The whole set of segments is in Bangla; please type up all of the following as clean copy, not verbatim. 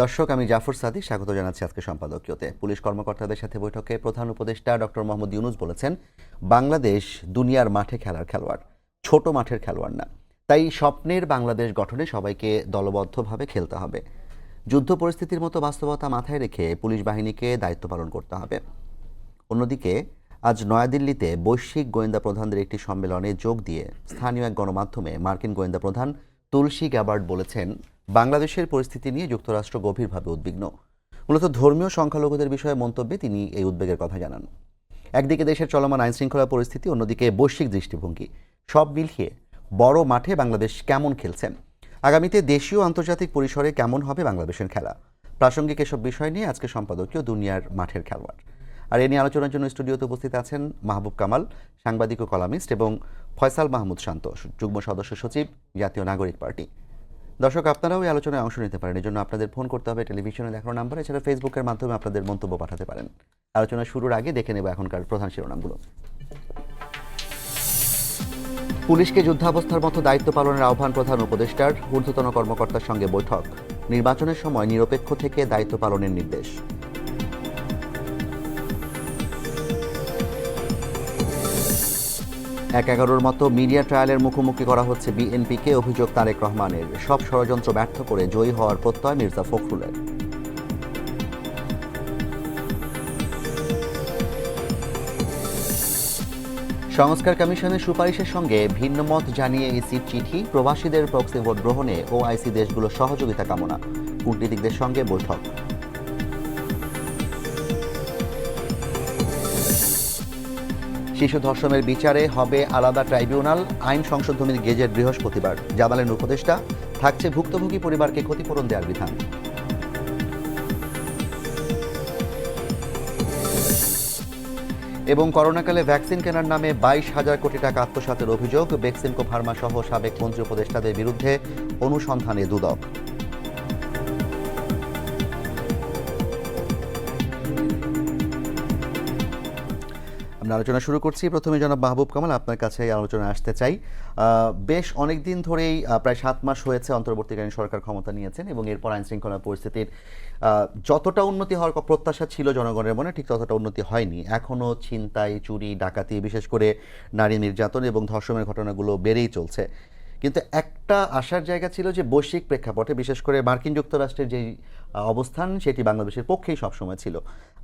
দর্শক, আমি জাফর সাদিক স্বাগত জানাচ্ছি আজকে সম্পাদকীয়তে। পুলিশ কর্মকর্তাদের সাথে বৈঠকে প্রধান উপদেষ্টা ডক্টর মোহাম্মদ ইউনূস বলেছেন, বাংলাদেশ দুনিয়ার মাঠে খেলার খেলোয়াড়, ছোট মাঠের খেলোয়াড় না। তাই স্বপ্নের বাংলাদেশ গঠনে সবাইকে দলবদ্ধভাবে খেলতে হবে। যুদ্ধ পরিস্থিতির মতো বাস্তবতা মাথায় রেখে পুলিশ বাহিনীকে দায়িত্ব পালন করতে হবে। অন্যদিকে আজ নয়াদিল্লিতে বৈশ্বিক গোয়েন্দা প্রধানদের একটি সম্মেলনে যোগ দিয়ে স্থানীয় এক গণমাধ্যমে মার্কিন গোয়েন্দা প্রধান তুলসী গ্যাবার্ড বলেছেন, বাংলাদেশের পরিস্থিতি নিয়ে যুক্তরাষ্ট্র গভীরভাবে উদ্বিগ্ন। মূলত ধর্মীয় সংখ্যালঘুদের বিষয়ে মন্তব্যে তিনি এই উদ্বেগের কথা জানান। একদিকে দেশের চলমান আইনশৃঙ্খলা পরিস্থিতি, অন্যদিকে বৈশ্বিক দৃষ্টিভঙ্গি, সব মিলিয়ে বড় মাঠে বাংলাদেশ কেমন খেলছেন, আগামীতে দেশীয় আন্তর্জাতিক পরিসরে কেমন হবে বাংলাদেশের খেলা, প্রাসঙ্গিক এসব বিষয় নিয়ে আজকে সম্পাদকীয় দুনিয়ার মাঠের খেলোয়াড়। আর এ নিয়ে আলোচনার জন্য স্টুডিওতে উপস্থিত আছেন মাহবুব কামাল, সাংবাদিক ও কলামিস্ট, এবং ফয়সাল মাহমুদ শান্ত, যুগ্ম সদস্য সচিব, জাতীয় নাগরিক পার্টি। দর্শক, আপনারাও এই আলোচনায় অংশ নিতে পারেন। এজন্য আপনাদের ফোন করতে হবে টেলিভিশনে দেখানো নাম্বার, এছাড়া ফেসবুকের মাধ্যমে আপনাদের মন্তব্য পাঠাতে পারেন। আলোচনা শুরুর আগে দেখে নেব এখনকার প্রধান শিরোনামগুলো। পুলিশকে যুদ্ধাবস্থার মতো দায়িত্ব পালনের আহ্বান প্রধান উপদেষ্টার, ঊর্ধ্বতন কর্মকর্তার সঙ্গে বৈঠক। নির্বাচনের সময় নিরপেক্ষ থেকে দায়িত্ব পালনের নির্দেশ। ১/১১ মতো মিডিয়া ট্রায়ালের মুখোমুখি করা হচ্ছে বিএনপিকে, অভিযোগ তারেক রহমানের। সব ষড়যন্ত্র ব্যর্থ করে জয়ী হওয়ার প্রত্যয় মির্জা ফখরুলের। সংস্কার কমিশনের সুপারিশের সঙ্গে ভিন্নমত জানিয়ে ইসির চিঠি, প্রবাসীদের প্রক্সি ভোট গ্রহণে ওআইসি দেশগুলোর সহযোগিতা কামনা। কূটনীতিকদের সঙ্গে বৈঠক। শিশু ধর্ষণের বিচারে হবে আলাদা ট্রাইব্যুনাল, আইন সংশোধনীর গেজেট বৃহস্পতিবার। জানালেন উপদেষ্টা, থাকছে ভুক্তভোগী পরিবারকে ক্ষতিপূরণ দেওয়ার বিধান। এবং করোনাকালে ভ্যাকসিন কেনার নামে 22,000 কোটি টাকা আত্মসাতের অভিযোগ, বেক্সিমকো ফার্মা সহ সাবেক মন্ত্রী উপদেষ্টাদের বিরুদ্ধে অনুসন্ধানে দুদক। আমরা আলোচনা শুরু করছি। প্রথমে জনাব মাহবুব কামাল, আপনার কাছে এই আলোচনা আসতে চাই। বেশ অনেক দিন ধরেই, প্রায় 7 মাস হয়েছে অন্তর্বর্তীকালীন সরকার ক্ষমতা নিয়েছেন, এবং এরপর আইনশৃঙ্খলা পরিস্থিতির যতটা উন্নতি হওয়ার প্রত্যাশা ছিল জনগণের মনে, ঠিক ততটা উন্নতি হয়নি। এখনও ছিনতাই, চুরি, ডাকাতি, বিশেষ করে নারী নির্যাতন এবং ধর্ষণের ঘটনাগুলো বেড়েই চলছে। কিন্তু একটা আশার জায়গা ছিল যে বৈশ্বিক প্রেক্ষাপটে, বিশেষ করে মার্কিন যুক্তরাষ্ট্রের যেই অবস্থান, সেটি বাংলাদেশের পক্ষেই সবসময় ছিল।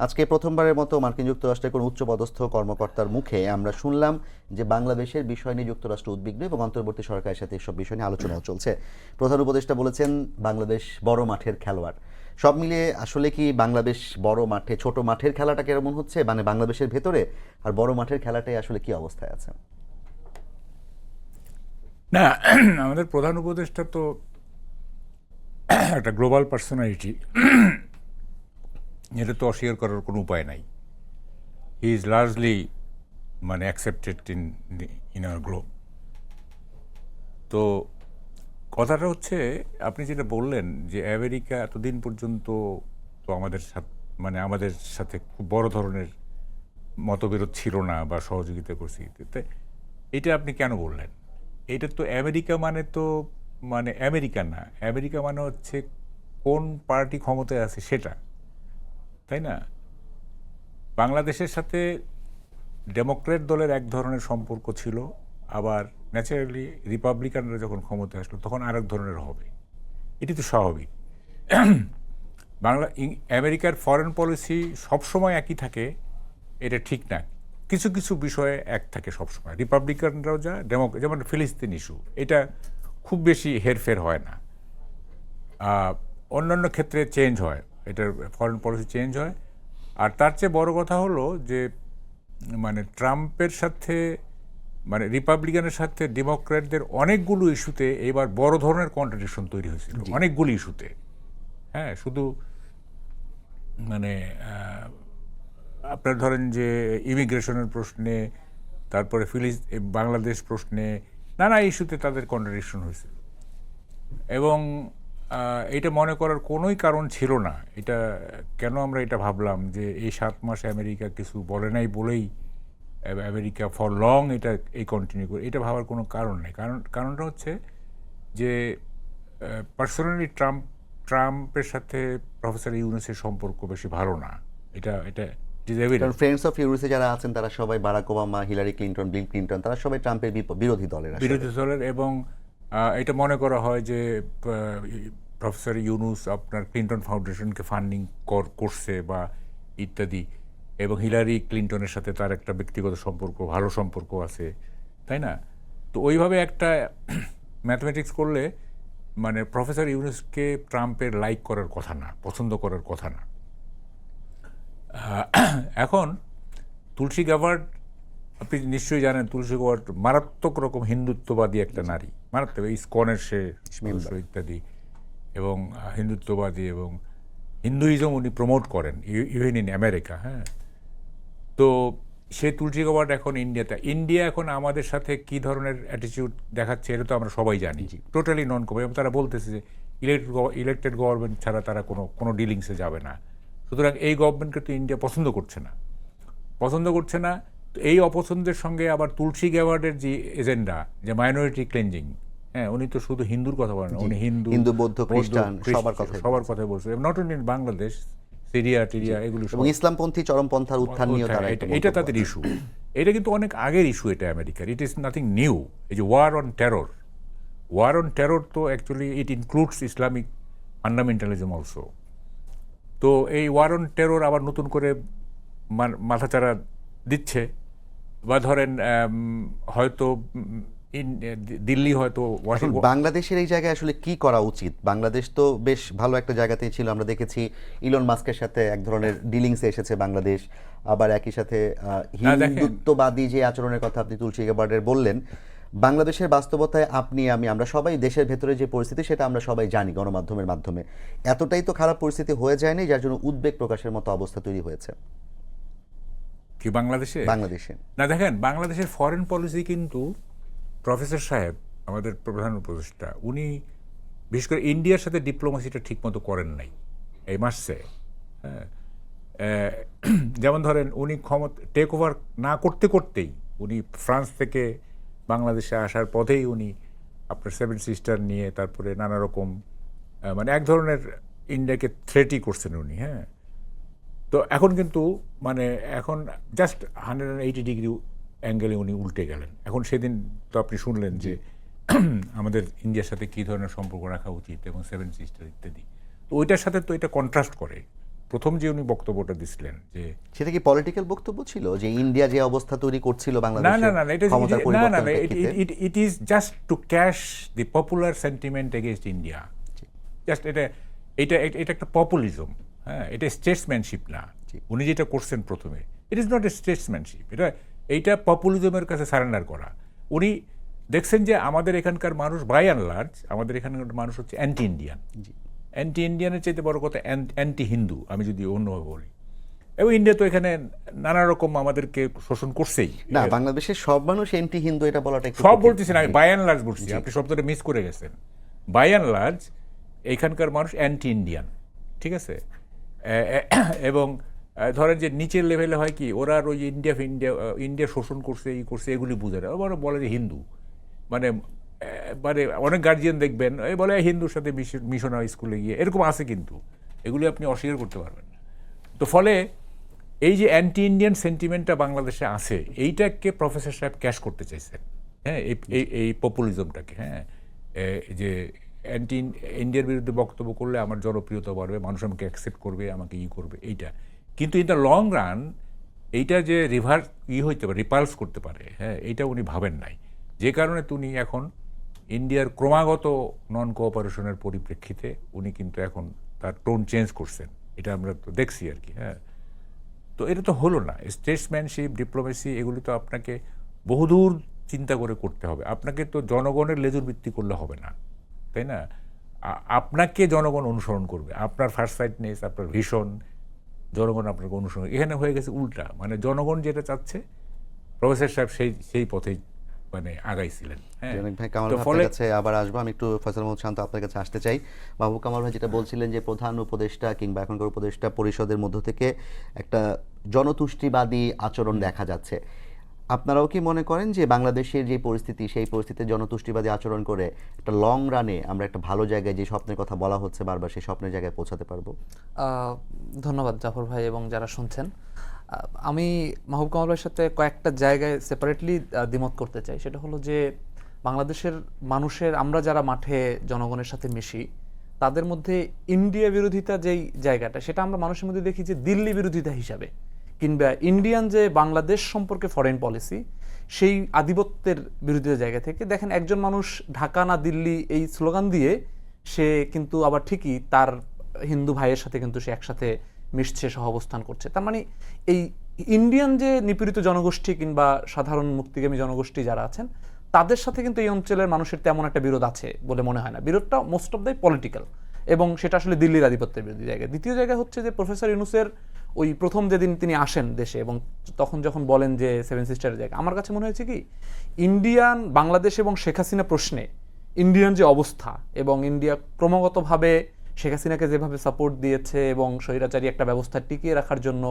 আজকে প্রথমবারের মতো মার্কিন যুক্তরাষ্ট্রের কোনো উচ্চপদস্থ কর্মকর্তার মুখে আমরা শুনলাম যে বাংলাদেশের বিষয় নিয়ে যুক্তরাষ্ট্র উদ্বিগ্ন, এবং অন্তর্বর্তী সরকারের সাথে এসব বিষয় নিয়ে আলোচনাও চলছে। প্রধান উপদেষ্টা বলেছেন, বাংলাদেশ বড় মাঠের খেলোয়াড়। সব মিলিয়ে আসলে কি বাংলাদেশ বড় মাঠে, ছোট মাঠের খেলাটা কেমন হচ্ছে, মানে বাংলাদেশের ভেতরে, আর বড় মাঠের খেলাটাই আসলে কি অবস্থায় আছে? না, আমাদের প্রধান উপদেষ্টা তো একটা গ্লোবাল পার্সোনালিটি, এটা তো অস্বীকার করার কোনো উপায় নাই। He is largely accepted in our globe. তো কথাটা হচ্ছে, আপনি যেটা বললেন যে আমেরিকা এতদিন পর্যন্ত তো আমাদের সাথে আমাদের সাথে খুব বড় ধরনের মতবিরোধ ছিল না বা সহযোগিতা করছি, এটা আপনি কেন বললেন? এটা তো আমেরিকা তো আমেরিকা না, আমেরিকা হচ্ছে কোন পার্টি ক্ষমতায় আছে সেটা, তাই না? বাংলাদেশের সাথে ডেমোক্রেট দলের এক ধরনের সম্পর্ক ছিল, আবার ন্যাচারালি রিপাবলিকানরা যখন ক্ষমতায় আসলো তখন আরেক ধরনের হবে। এটি তো স্বাভাবিক। আমেরিকার ফরেন পলিসি সবসময় একই থাকে, এটা ঠিক না। কিছু কিছু বিষয়ে এক থাকে সবসময়। রিপাবলিকানরাও যেমন ফিলিস্তিন ইস্যু, এটা খুব বেশি হেরফের হয় না। অন্যান্য ক্ষেত্রে চেঞ্জ হয়, এটার ফরেন পলিসি চেঞ্জ হয়। আর তার চেয়ে বড় কথা হলো যে ট্রাম্পের সাথে রিপাবলিকানের সাথে ডেমোক্র্যাটদের অনেকগুলো ইস্যুতে এবার বড় ধরনের কন্ট্রাডিকশন তৈরি হয়েছিল, অনেকগুলো ইস্যুতে। হ্যাঁ, শুধু আপনার ধরেন যে ইমিগ্রেশনের প্রশ্নে, তারপরে বাংলাদেশ প্রশ্নে, নানা ইস্যুতে তাদের কন্ট্রাডিকশন হয়েছিল। এবং এটা মনে করার কোনোই কারণ ছিল না। এটা কেন আমরা এটা ভাবলাম যে এই 7 মাসে আমেরিকা কিছু বলে নাই বলেই আমেরিকা ফর লং এই কন্টিনিউ করে, এটা ভাবার কোনো কারণ নেই। কারণটা হচ্ছে যে পার্সোনালি ট্রাম্পের সাথে প্রফেসর ইউনুসের সম্পর্ক বেশি ভালো না। এটা এটা it is evident। কারণ ফ্রেন্ডস অফ ইউরোসে যারা আছেন তারা সবাই Barack Obama, Hillary Clinton, Bill Clinton, তারা সবাই ট্রাম্পের বিরোধী দলের আসলে। বিরোধী দলের, এবং এটা মনে করা হয় যে প্রফেসর ইউনুস আপনার ক্লিনটন ফাউন্ডেশনকে ফান্ডিং করছে বা ইত্যাদি, এবং হিলারি ক্লিনটনের সাথে তার একটা ব্যক্তিগত সম্পর্ক, ভালো সম্পর্ক আছে, তাই না? তো ওইভাবে একটা ম্যাথমেটিক্স করলে মানে প্রফেসর ইউনুসকে ট্রাম্পের লাইক করার কথা না, পছন্দ করার কথা না। এখন তুলসী গাভার্ড, আপনি নিশ্চয়ই জানেন তুলসী গাভার্ড মারাত্মক রকম হিন্দুত্ববাদী একটা নারী, মারাত্মক, ইসকনের সে সদস্য ইত্যাদি, এবং হিন্দুত্ববাদী এবং হিন্দুইজম উনি প্রমোট করেন ইভেন ইন আমেরিকা। হ্যাঁ, তো সে তুলসী গাভার্ড এখন ইন্ডিয়াতে, ইন্ডিয়া এখন আমাদের সাথে কি ধরনের অ্যাটিটিউড দেখাচ্ছে এটা তো আমরা সবাই জানি, টোটালি নন কভার। এবং তারা বলতেছে যে ইলেক্টেড গভর্নমেন্ট ছাড়া তারা কোনো ডিলিংসে যাবে না। সুতরাং এই গভর্নমেন্টকে তো ইন্ডিয়া পছন্দ করছে না। তো এই অপছন্দের সঙ্গে আবার তুলসী গাভার্ডের যে এজেন্ডা, যে মাইনরিটি ক্লেনজিং, হ্যাঁ, উনি তো শুধু হিন্দুর কথা বলেন, উনি হিন্দু, বৌদ্ধ, খ্রিস্টান সবার কথা বলছে, not only in Bangladesh, Syria টিরিয়া এগুলো, এবং ইসলামপন্থী চরমপন্থার উত্থান নিয়ে তারা এটা তাদের ইস্যু। এটা কিন্তু অনেক আগের ইস্যু এটা আমেরিকার, ইট ইজ নাথিং নিউ। এই যে ওয়ার অন টেরর তো actually it includes Islamic fundamentalism also. তো এই ওয়ার অন টেরর আবার নতুন করে মাথাচাড়া দিচ্ছে, বা ধরেন হয়তো দিল্লি হয়তো বাংলাদেশের এই জায়গায় আসলে কি করা উচিত? বাংলাদেশ তো বেশ ভালো একটা জায়গাতেই ছিল, আমরা দেখেছি ইলন মাস্কের সাথে এক ধরনের ডিলিংসে এসেছে বাংলাদেশ, আবার একই সাথে হিন্দুত্ববাদী যে আচরণের কথা আপনি তুলসী গাভার্ডের বললেন, বাংলাদেশের বাস্তবতায় আমরা সবাই দেশের ভেতরে যে পরিস্থিতি সেটা আমরা সবাই জানি গণমাধ্যমের মাধ্যমে। এতটাই তো খারাপ পরিস্থিতি হয়ে যায়নি যার জন্য উদ্বেগ প্রকাশের মতো অবস্থা তৈরি হয়েছে কি বাংলাদেশে? না, দেখেন বাংলাদেশের ফরেন পলিসি কিন্তু প্রফেসর সাহেব, আমাদের প্রধান উপদেষ্টা, উনি বিশেষ করে ইন্ডিয়ার সাথে ডিপ্লোমেসিটা ঠিকমতো করেন নাই এই মাসে। হ্যাঁ, যেমন ধরেন উনি টেক ওভার না করতেই উনি ফ্রান্স থেকে বাংলাদেশে আসার পথেই উনি আপনার 7 সিস্টার নিয়ে তারপরে নানা রকম মানে এক ধরনের ইন্ডিয়াকে থ্রেটই করছেন উনি। হ্যাঁ, তো এখন কিন্তু মানে এখন জাস্ট 180 ডিগ্রি অ্যাঙ্গেলে উনি উল্টে গেলেন। এখন সেদিন তো আপনি শুনলেন যে আমাদের ইন্ডিয়ার সাথে কী ধরনের সম্পর্ক রাখা উচিত এবং 7 সিস্টার ইত্যাদি। তো ওইটার সাথে তো এটা কন্ট্রাস্ট করে। প্রথম যে উনি বক্তব্যটা দিছিলেন, যে সেটা কি পলিটিক্যাল বক্তব্য ছিল যে ইন্ডিয়া যে অবস্থা তৈরি করছিল বাংলাদেশে? না, it is just to cash the popular sentiment against India. Just এটা একটা পপুলিজম। হ্যাঁ, এটা স্টেটসম্যানশিপ না। উনি যেটা করছেন প্রথমে, ইট ইজ নট এ স্টেটসম্যানশিপ, এইটা পপুলিজমের কাছে সারেন্ডার করা। উনি দেখছেন যে আমাদের এখানকার মানুষ বাই অ্যান্ড লার্জ, আমাদের এখানকার মানুষ হচ্ছে অ্যান্টি ইন্ডিয়ানের চাইতে বড় কথা অ্যান্টি হিন্দু, আমি যদি অন্যভাবে বলি। এবং ইন্ডিয়া তো এখানে নানা রকম আমাদেরকে শোষণ করছেই। না, বাংলাদেশের সব মানুষ অ্যান্টি হিন্দু এটা বলাটা সব বলতেছেন, আমি বাই অ্যান্ড লার্জ বলছি, আপনি শব্দটা মিস করে গেছেন। বাই অ্যান্ড লার্জ এখানকার মানুষ অ্যান্টি ইন্ডিয়ান, ঠিক আছে? এবং ধরেন যে নিচের লেভেলে হয় কি, ওরা ওই ইন্ডিয়া শোষণ করছে, এগুলি বুঝে না, ওরা বলে যে হিন্দু, মানে অনেক গার্জিয়ান দেখবেন এই বলে হিন্দুর সাথে মিশনারি স্কুলে গিয়ে, এরকম আছে, কিন্তু এগুলি আপনি অস্বীকার করতে পারবেন না। তো ফলে এই যে অ্যান্টি ইন্ডিয়ান সেন্টিমেন্টটা বাংলাদেশে আছে, এইটাকে প্রফেসর সাহেব ক্যাশ করতে চাইছেন। হ্যাঁ, এই পপুলিজমটাকে। হ্যাঁ, যে অ্যান্টি ইন্ডিয়ার বিরুদ্ধে বক্তব্য করলে আমার জনপ্রিয়তা বাড়বে, মানুষ আমাকে অ্যাকসেপ্ট করবে, আমাকে করবে, এইটা। কিন্তু ইন দ্য লং রান এইটা যে হইতে পারে, রিপালস করতে পারে, হ্যাঁ, এইটা উনি ভাবেন নাই। যে কারণে উনি এখন ইন্ডিয়ার ক্রমাগত নন কোঅপারেশনের পরিপ্রেক্ষিতে উনি কিন্তু এখন তার টোন চেঞ্জ করছেন। এটা আমরা তো দেখছি আর কি। হ্যাঁ, তো এটা তো হলো না। স্টেটসম্যানশিপ, ডিপ্লোমেসি, এগুলি তো আপনাকে বহুদূর চিন্তা করে করতে হবে। আপনাকে তো জনগণের লেজুর ভিত্তি করলে হবে না, তাই না? আপনাকে জনগণ অনুসরণ করবে, আপনার ফার্স্টসাইটনেস, আপনার ভিশন, জনগণ আপনাকে অনুসরণ। এখানে হয়ে গেছে উল্টা, মানে জনগণ যেটা চাচ্ছে প্রফেসর সাহেব সেই পথেই মানে আগাইছিলেন। হ্যাঁ, ভাই কামাল ভাইয়ের কাছে আবার আসবো। আমি একটু ফয়সাল মাহমুদ শান্ত আপনার কাছে আসতে চাই। মাহবুব কামাল ভাই যেটা বলছিলেন যে প্রধান উপদেষ্টা কিংবা এখনকার উপদেষ্টা পরিষদের মধ্য থেকে একটা জনতুষ্টিবাদী আচরণ দেখা যাচ্ছে, আপনারাও কি মনে করেন যে বাংলাদেশের যে পরিস্থিতি, সেই পরিস্থিতিতে জনতুষ্টিবাদী আচরণ করে একটা লং রানে আমরা একটা ভালো জায়গায়, যে স্বপ্নের কথা বলা হচ্ছে বারবার, সেই স্বপ্নের জায়গায় পৌঁছাতে পারবো? ধন্যবাদ জাফর ভাই এবং যারা শুনছেন। আমি মাহবুব কামাল ভাইয়ের সাথে কয়েকটা জায়গায় সেপারেটলি দ্বিমত করতে চাই। সেটা হলো যে বাংলাদেশের মানুষের, আমরা যারা মাঠে জনগণের সাথে মিশি, তাদের মধ্যে ইন্ডিয়া বিরোধিতা যেই জায়গাটা, সেটা আমরা মানুষের মধ্যে দেখি যে দিল্লি বিরোধিতা হিসাবে, কিংবা ইন্ডিয়ান যে বাংলাদেশ সম্পর্কে ফরেন পলিসি, সেই আধিপত্যের বিরোধিতা জায়গা থেকে দেখেন একজন মানুষ ঢাকা না দিল্লি এই স্লোগান দিয়ে সে কিন্তু আবার ঠিকই তার হিন্দু ভাইয়ের সাথে কিন্তু সে একসাথে মিশছে, সহ অবস্থান করছে। তার মানে এই ইন্ডিয়ান যে নিপীড়িত জনগোষ্ঠী কিংবা সাধারণ মুক্তিগামী জনগোষ্ঠী যারা আছেন, তাদের সাথে কিন্তু এই অঞ্চলের মানুষের তেমন একটা বিরোধ আছে বলে মনে হয় না। বিরোধটা মোস্ট অফ দ্য পলিটিক্যাল, এবং সেটা আসলে দিল্লির আধিপত্যের বিরোধী জায়গা। দ্বিতীয় জায়গা হচ্ছে যে প্রফেসর ইউনূসের ওই প্রথম যেদিন তিনি আসেন দেশে, এবং তখন যখন বলেন যে সেভেন সিস্টারের জায়গা, আমার কাছে মনে হয়েছে কি ইন্ডিয়ান, বাংলাদেশ এবং শেখ হাসিনা প্রশ্নে ইন্ডিয়ান যে অবস্থা, এবং ইন্ডিয়া ক্রমাগতভাবে শেখ হাসিনাকে যেভাবে সাপোর্ট দিয়েছে এবং স্বৈরাচারী একটা ব্যবস্থা টিকিয়ে রাখার জন্য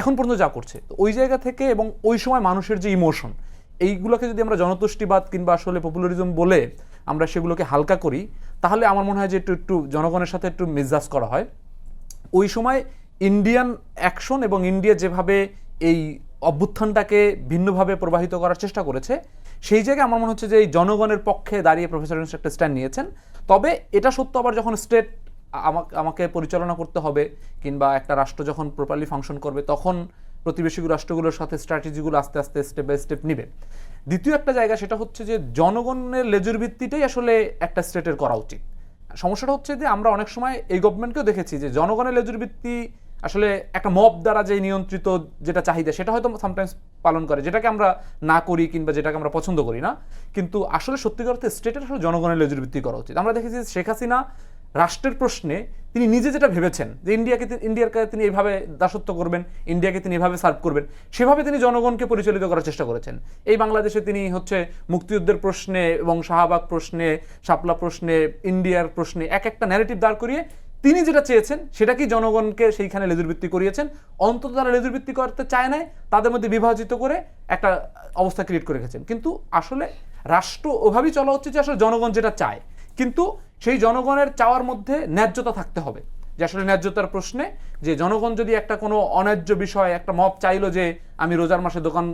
এখন পর্যন্ত যা করছে, তো ওই জায়গা থেকে এবং ওই সময় মানুষের যে ইমোশন, এইগুলোকে যদি আমরা জনতুষ্টিবাদ কিংবা আসলে পপুলারিজম বলে আমরা সেগুলোকে হালকা করি, তাহলে আমার মনে হয় যে একটু জনগণের সাথে একটু মিসজাজ করা হয়। ওই সময় ইন্ডিয়ান অ্যাকশন এবং ইন্ডিয়া যেভাবে এই অভ্যুত্থানটাকে ভিন্নভাবে প্রবাহিত করার চেষ্টা করেছে, সেই জায়গায় আমার মনে হচ্ছে যে এই জনগণের পক্ষে দাঁড়িয়ে প্রফেসর ইউনূস একটা স্ট্যান্ড নিয়েছেন। তবে এটা সত্য, আবার যখন স্টেট আমাকে পরিচালনা করতে হবে কিংবা একটা রাষ্ট্র যখন প্রপারলি ফাংশন করবে, তখন প্রতিবেশী রাষ্ট্রগুলোর সাথে স্ট্র্যাটেজিগুলো আস্তে আস্তে স্টেপ বাই স্টেপ নিবে। দ্বিতীয় একটা জায়গা, সেটা হচ্ছে যে জনগণের লেজুর ভিত্তিটাই আসলে একটা স্টেটের করা উচিত। সমস্যাটা হচ্ছে যে আমরা অনেক সময় এই গভর্নমেন্টকেও দেখেছি যে জনগণের লেজুর ভিত্তি আসলে একটা মব দ্বারা যে নিয়ন্ত্রিত যেটা চাহিদা, সেটা হয়তো সামটাইমস পালন করে, যেটাকে আমরা না করি কিংবা যেটাকে আমরা পছন্দ করি না। কিন্তু আসলে সত্যিকার অর্থে স্টেটের আসলে জনগণের লেজুর ভিত্তি করা উচিত। আমরা দেখেছি শেখ হাসিনা রাষ্ট্রের প্রশ্নে তিনি নিজে যেটা ভেবেছেন যে ইন্ডিয়াকে তিনি এইভাবে দাসত্ব করবেন, ইন্ডিয়াকে তিনি এভাবে সার্ভ করবেন, সেভাবে তিনি জনগণকে পরিচালিত করার চেষ্টা করেছেন। এই বাংলাদেশে তিনি হচ্ছে মুক্তিযুদ্ধের প্রশ্নে এবং শাহবাগ প্রশ্নে, শাপলা প্রশ্নে, ইন্ডিয়ার প্রশ্নে এক একটা ন্যারেটিভ দাঁড় করিয়ে তিনি যেটা চেয়েছেন সেটাকেই জনগণকে সেইখানে লেজুরভিত্তি করিয়েছেন। অন্তত তারা লেজুরভিত্তি করতে চায় নাই, তাদের মধ্যে বিভাজিত করে একটা অবস্থা ক্রিয়েট করে রেখেছেন। কিন্তু আসলে রাষ্ট্র ওভাবেই চলা হচ্ছে যে আসলে জনগণ যেটা চায়, কিন্তু সেই জনগণের চাওয়ার মধ্যে ন্যায্যতা থাকতে হবে। যে আসলে ন্যায্যতার প্রশ্নে যে জনগণ যদি একটা কোনো অন্যায্য বিষয়, একটা মব চাইলো যে আমি রোজার মাসে দোকান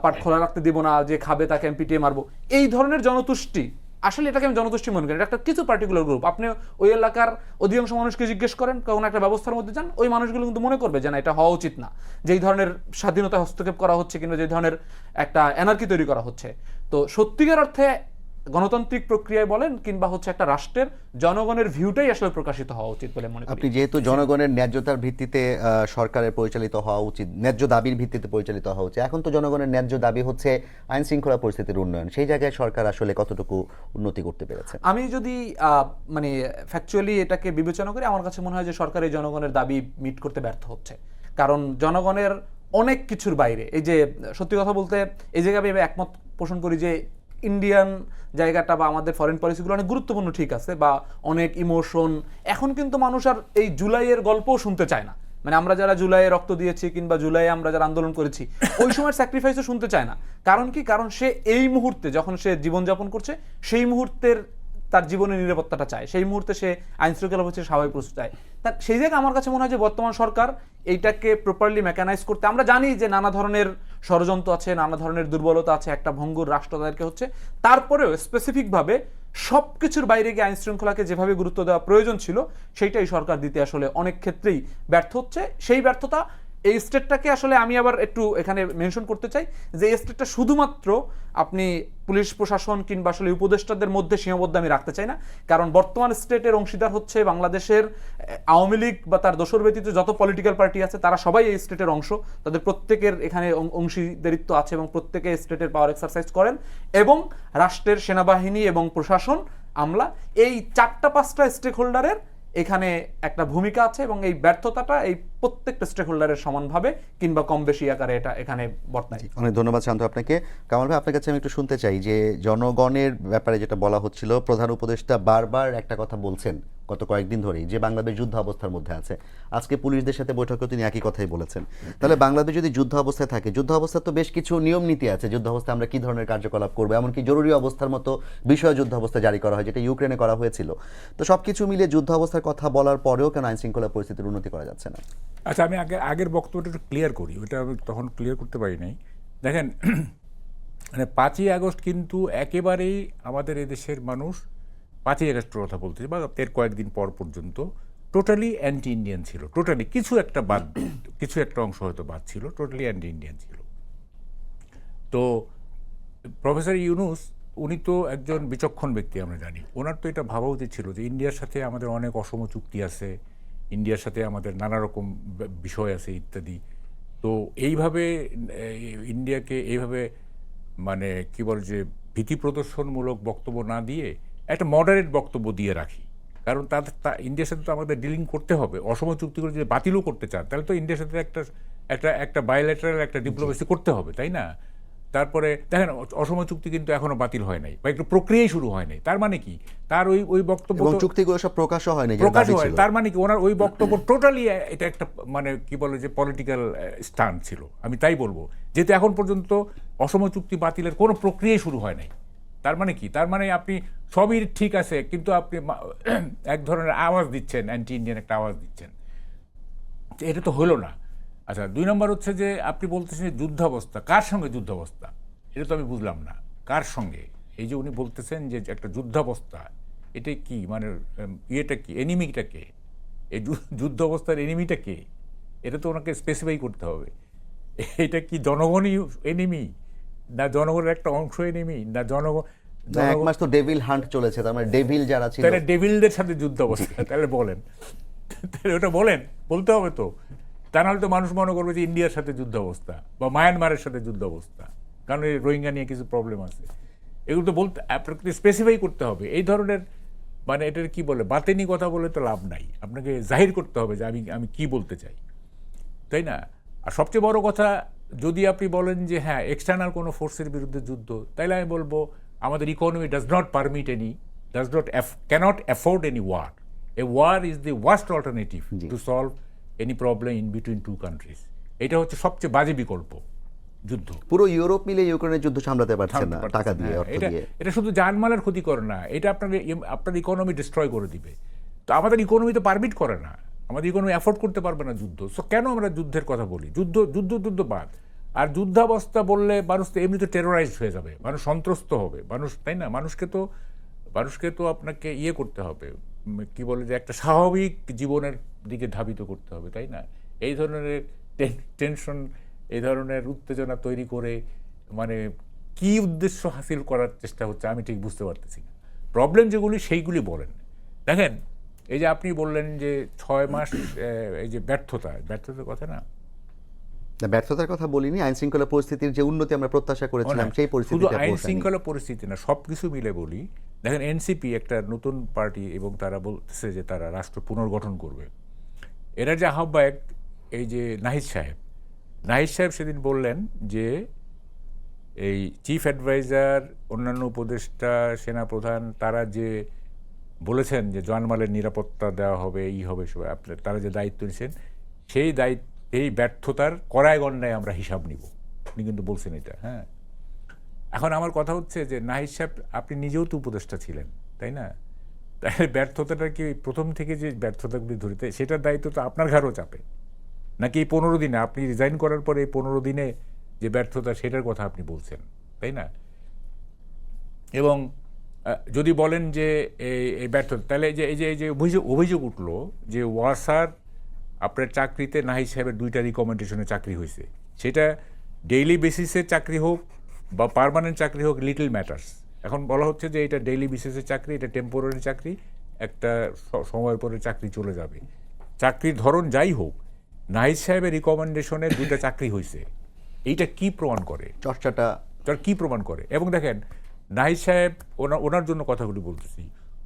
পাট খোলা রাখতে দিব না, যে খাবে তাকে আমি পিটিয়ে মারবো, এই ধরনের জনতুষ্টি, আসলে এটাকে আমি জনতুষ্টি মনে করি। এটা একটা কিছু পার্টিকুলার গ্রুপ। আপনি ওই এলাকার অধিকাংশ মানুষকে জিজ্ঞেস করেন, কোনো একটা ব্যবস্থার মধ্যে যান, ওই মানুষগুলো কিন্তু মনে করবে যে না, এটা হওয়া উচিত না, যেই ধরনের স্বাধীনতা হস্তক্ষেপ করা হচ্ছে কিংবা যে ধরনের একটা এনার্কি তৈরি করা হচ্ছে। তো সত্যিকার অর্থে গণতান্ত্রিক প্রক্রিয়ায় বলেন কিংবা হচ্ছে একটা রাষ্ট্রের জনগণের ভিউটাই আসলে প্রকাশিত হওয়া উচিত বলে মনে করি। আপনি যেহেতু জনগণের ন্যায্যতার ভিত্তিতে সরকারের পরিচালিত হওয়া উচিত, ন্যায্য দাবির ভিত্তিতে পরিচালিত হওয়া উচিত, এখন তো জনগণের ন্যায্য দাবি হচ্ছে আইন শৃঙ্খলা পরিস্থিতির উন্নয়ন, সেই জায়গায় সরকার আসলে কতটুকু উন্নতি করতে পেরেছে? আমি যদি মানে ফ্যাকচুয়ালি এটাকে বিবেচনা করি, আমার কাছে মনে হয় যে সরকার এই জনগণের দাবি মিট করতে ব্যর্থ হচ্ছে। কারণ জনগণের অনেক কিছুর বাইরে, এই যে সত্যি কথা বলতে এই জায়গায় আমি একমত পোষণ করি যে ইন্ডিয়ান জায়গাটা বা আমাদের ফরেন পলিসিগুলো অনেক গুরুত্বপূর্ণ, ঠিক আছে, বা অনেক ইমোশন। এখন কিন্তু মানুষ আর এই জুলাইয়ের গল্পও শুনতে চায় না। মানে আমরা যারা জুলাইয়ে রক্ত দিয়েছি কিংবা জুলাইয়ে আমরা যারা আন্দোলন করেছি, ওই সময়ের স্যাক্রিফাইসও শুনতে চায় না। কারণ কি? কারণ সে এই মুহূর্তে যখন সে জীবনযাপন করছে, সেই মুহূর্তের তার জীবনের নিরাপত্তাটা চায়, সেই মুহূর্তে সে আইন শৃঙ্খলা হচ্ছে স্বাভাবিক প্রস্তুত চায়। তার সেই জায়গায় আমার কাছে মনে হয় যে বর্তমান সরকার এইটাকে প্রপারলি মেকানাইজ করতে, আমরা জানি যে নানা ধরনের ষড়যন্ত্র আছে, নানা ধরনের দুর্বলতা আছে, একটা ভঙ্গুর রাষ্ট্র তাদেরকে হচ্ছে, তারপরেও স্পেসিফিকভাবে সব কিছুর বাইরে গিয়ে আইন শৃঙ্খলাকে যেভাবে গুরুত্ব দেওয়া প্রয়োজন ছিল, সেইটাই সরকার দিতে আসলে অনেক ক্ষেত্রেই ব্যর্থ হচ্ছে। সেই ব্যর্থতা এই স্টেটটাকে আসলে আমি আবার একটু এখানে মেনশন করতে চাই যে এই স্টেটটা শুধুমাত্র আপনি পুলিশ প্রশাসন কিংবা আসলে উপদেষ্টাদের মধ্যে সীমাবদ্ধ আমি রাখতে চাই না। কারণ বর্তমান স্টেটের অংশীদার হচ্ছে বাংলাদেশের আওয়ামী লীগ বা তার দোসর ব্যতীত যত পলিটিক্যাল পার্টি আছে, তারা সবাই এই স্টেটের অংশ। তাদের প্রত্যেকের এখানে অংশীদারিত্ব আছে এবং প্রত্যেকে স্টেটের পাওয়ার এক্সারসাইজ করেন। এবং রাষ্ট্রের সেনাবাহিনী এবং প্রশাসন, আমলা, এই 4-5টা স্টেক হোল্ডারের এখানে একটা ভূমিকা আছে, এবং এই ব্যর্থতাটা এই প্রত্যেকটা স্টেক হোল্ডারের সমানভাবে কিংবা কম বেশি আকারে এটা এখানে বর্তায়। অনেক ধন্যবাদ শান্ত আপনাকে। কামাল ভাই, আপনার কাছে আমি একটু শুনতে চাই যে জনগণের ব্যাপারে যেটা বলা হচ্ছিল, প্রধান উপদেষ্টা বারবার একটা কথা বলছেন, গত কয়েকদিন ধরেই যে বাংলাদেশ যুদ্ধ অবস্থার মধ্যে আছে। আজকে পুলিশদের সাথে বৈঠকেও তিনি একই কথাই বলেছেন। তাহলে বাংলাদেশ যদি যুদ্ধ অবস্থায় থাকে, যুদ্ধ অবস্থার তো বেশ কিছু নিয়ম নীতি আছে, যুদ্ধ অবস্থায় আমরা কী ধরনের কার্যকলাপ করবো, এমনকি জরুরি অবস্থার মতো বিষয় যুদ্ধ অবস্থা জারি করা হয়, যেটা ইউক্রেনে করা হয়েছিল। তো সব কিছু মিলিয়ে যুদ্ধ অবস্থার কথা বলার পরেও কেন আইন শৃঙ্খলা পরিস্থিতির উন্নতি করা যাচ্ছে না? আচ্ছা, আমি আগের বক্তব্যটা একটু ক্লিয়ার করি, ওটা আমি তখন ক্লিয়ার করতে পারি নাই। দেখেন, মানে 5ই আগস্ট কিন্তু একেবারেই আমাদের এদেশের মানুষ 5ই আগস্টের কথা বলতেছে বা এর কয়েকদিন পর পর্যন্ত টোটালি অ্যান্টি ইন্ডিয়ান ছিল। টোটালি কিছু একটা অংশ হয়তো বাদ ছিল, টোটালি অ্যান্টি ইন্ডিয়ান ছিল। তো প্রফেসর ইউনূস উনি তো একজন বিচক্ষণ ব্যক্তি, আমরা জানি। ওনার তো এটা ভাবা উচিত ছিল যে ইন্ডিয়ার সাথে আমাদের অনেক অসম চুক্তি আছে, ইন্ডিয়ার সাথে আমাদের নানা রকম বিষয় আছে ইত্যাদি। তো এইভাবে ইন্ডিয়াকে এইভাবে মানে কি বল যে ভীতি প্রদর্শনমূলক বক্তব্য না দিয়ে একটা মডারেট বক্তব্য দিয়ে রাখি। কারণ ইন্ডিয়ার সাথে তো আমাদের ডিলিং করতে হবে। অসম চুক্তিগুলো যদি বাতিলও করতে চান তাহলে তো ইন্ডিয়ার সাথে একটা বায়োলেটারাল একটা ডিপ্লোমেসি করতে হবে, তাই না? তারপরে দেখেন, অসম চুক্তি কিন্তু এখনো বাতিল হয় নাই বা একটু প্রক্রিয়াই শুরু হয় নাই। তার মানে কি? তার ওই বক্তব্য চুক্তিগুলো সব প্রকাশও হয়নি, প্রকাশ হয়। তার মানে কি ওনার ওই বক্তব্য টোটালি এটা একটা মানে কি বলে যে পলিটিক্যাল স্টান্ট ছিল, আমি তাই বলবো। যেহেতু এখন পর্যন্ত অসম চুক্তি বাতিলের কোনো প্রক্রিয়াই শুরু হয় নাই। তার মানে কি? তার মানে আপনি সবই ঠিক আছে, কিন্তু আপনি এক ধরনের আওয়াজ দিচ্ছেন, অ্যান্টি ইন্ডিয়ান একটা আওয়াজ দিচ্ছেন। এটা তো হলো না। আচ্ছা, 2 নম্বর হচ্ছে যে আপনি বলতেছেন যুদ্ধাবস্থা। কার সঙ্গে যুদ্ধাবস্থা? এটা তো আমি বুঝলাম না। কার সঙ্গে? এই যে উনি বলতেছেন যে একটা যুদ্ধাবস্থা, এটা কি মানে ইয়েটা কি, এনিমিটা কে? এই যুদ্ধ অবস্থার এনিমিটা কে? এটা তো ওনাকে স্পেসিফাই করতে হবে। এটা কি জনগণই এনিমি, না জনগণের একটা অংশ এনিমি, না এক মাস তো ডেভিল হান্ট চলেছে, তার মানে ডেভিল যারা ছিল, তাহলে ডেভিলদের সাথে যুদ্ধ অবস্থা, তাহলে বলেন, তাহলে ওটা বলতে হবে তো। তা নাহলে তো মানুষ মনে করবে যে ইন্ডিয়ার সাথে যুদ্ধ অবস্থা বা মায়ানমারের সাথে যুদ্ধ অবস্থা, কারণ এই রোহিঙ্গা নিয়ে কিছু প্রবলেম আছে। এগুলো তো বলতে আপনাকে স্পেসিফাই করতে হবে। এই ধরনের মানে এটার কি বলে বাতেনি কথা বলে তো লাভ নাই, আপনাকে জাহির করতে হবে যে আমি কি বলতে চাই, তাই না? আর সবচেয়ে বড় কথা, যদি আপনি বলেন যে হ্যাঁ এক্সটার্নাল কোনো ফোর্সের বিরুদ্ধে যুদ্ধ, তাহলে আমি বলবো আমাদের economy cannot afford any war. A war is the worst alternative to solve any problem in between two countries. এটা হচ্ছে সবচেয়ে বাজে বিকল্প, যুদ্ধ। পুরো ইউরোপ মিলে ইউক্রেনের যুদ্ধ সামলাতে পারছে না টাকা দিয়ে, অর্থ দিয়ে। এটা শুধু জানমালের ক্ষতি করে না, এটা আপনার ইকোনমি ডিস্ট্রয় করে দিবে। তো আমাদের ইকোনমি তো পারমিট করে না, আমাদের ইকোনমি অ্যাফোর্ড করতে পারবে না যুদ্ধ। সো কেন আমরা যুদ্ধের কথা বলি? যুদ্ধ বাদ। আর যুদ্ধাবস্থা বললে মানুষ তো এমনি তো টেরোরাইজড হয়ে যাবে, মানুষ সন্ত্রস্ত হবে, মানুষ, তাই না? মানুষকে তো আপনাকে ইয়ে করতে হবে, কি বলে যে একটা স্বাভাবিক জীবনের দিকে ধাবিত করতে হবে, তাই না? এই ধরনের টেনশন, এই ধরনের উত্তেজনা তৈরি করে মানে কি উদ্দেশ্য হাসিল করার চেষ্টা হচ্ছে আমি ঠিক বুঝতে পারতেছি না। প্রবলেম যেগুলি সেইগুলি বলেন। দেখেন, এই যে আপনি বললেন যে 6 মাস এই যে ব্যর্থতার কথা না, ব্যর্থতার কথা বলিনি, আইন শৃঙ্খলা পরিস্থিতির যে উন্নতি আমরা প্রত্যাশা করেছিলাম সেই পরিস্থিতি, শুধু আইন শৃঙ্খলা পরিস্থিতি না, সব কিছু মিলে বলি। দেখেন, এনসিপি একটা নতুন পার্টি এবং তারা বলতেছে যে তারা রাষ্ট্র পুনর্গঠন করবে। এরা যে আহ্বায়ক, এই যে নাহিদ সাহেব সেদিন বললেন যে এই চিফ অ্যাডভাইজার, অন্যান্য উপদেষ্টা, সেনাপ্রধান, তারা যে বলেছেন যে জানমালের নিরাপত্তা দেওয়া হবে, হবে সব, তারা যে দায়িত্ব নিয়েছেন এই ব্যর্থতার কড়ায় গণ্ডায় আমরা হিসাব নিব, উনি কিন্তু বলছেন এটা। হ্যাঁ, এখন আমার কথা হচ্ছে যে নাহিদ সাহেব আপনি নিজেও তো উপদেষ্টা ছিলেন, তাই না? তাহলে ব্যর্থতাটা কি প্রথম থেকে যে ব্যর্থতাগুলি ধরিতে, সেটার দায়িত্ব তো আপনার ঘাড়ও চাপে, নাকি এই 15 দিনে আপনি রিজাইন করার পরে এই 15 দিনে যে ব্যর্থতা সেটার কথা আপনি বলছেন, তাই না? এবং যদি বলেন যে এই ব্যর্থতা, তাহলে এই যে অভিযোগ উঠলো যে ওয়াসার আপনার চাকরিতে নাহিদ সাহেবের 2টা রিকমেন্ডেশনে চাকরি হয়েছে, সেটা ডেইলি বেসিসে চাকরি হোক বা পার্মানেন্ট চাকরি হোক, লিটল ম্যাটার্স। এখন বলা হচ্ছে যে এটা ডেইলি বেসিসের চাকরি, এটা টেম্পোরারি চাকরি, একটা সময়ের পরে চাকরি চলে যাবে। চাকরির ধরন যাই হোক, নাহিদ সাহেবের রিকমেন্ডেশনে 2টা চাকরি হয়েছে, এইটা কি প্রমাণ করে? চর্চাটা কি প্রমাণ করে? এবং দেখেন, নাহিদ সাহেব ওনার জন্য কথাগুলি বলতেছি,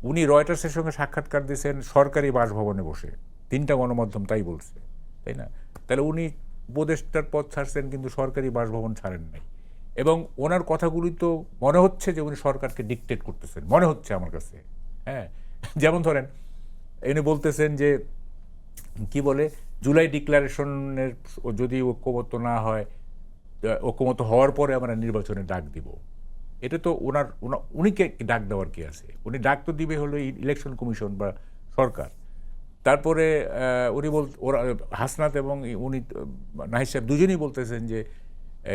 উনি রয়টার্সের সঙ্গে সাক্ষাৎকার দিয়েছেন সরকারি বাসভবনে বসে, 3টা গণমাধ্যম তাই বলছে, তাই না? তাহলে উনি উপদেষ্টার পদ ছাড়ছেন কিন্তু সরকারি বাসভবন ছাড়েন নাই। এবং ওনার কথাগুলি তো মনে হচ্ছে যে উনি সরকারকে ডিকটেট করতেছেন, মনে হচ্ছে আমার কাছে। হ্যাঁ, যেমন ধরেন এনে বলতেছেন যে কি বলে জুলাই ডিক্লারেশনের যদি ঐক্যমত্য না হয়, ঐক্যমত্য হওয়ার পরে আমরা নির্বাচনে ডাক দিব। এটা তো উনিকে ডাক দেওয়ার কি আছে? উনি ডাক তো দিবে হলো ইলেকশন কমিশন বা সরকার। তারপরে ওরা হাসনাত এবং উনি নাহিদ সাহেব দুজনেই বলতেছেন যে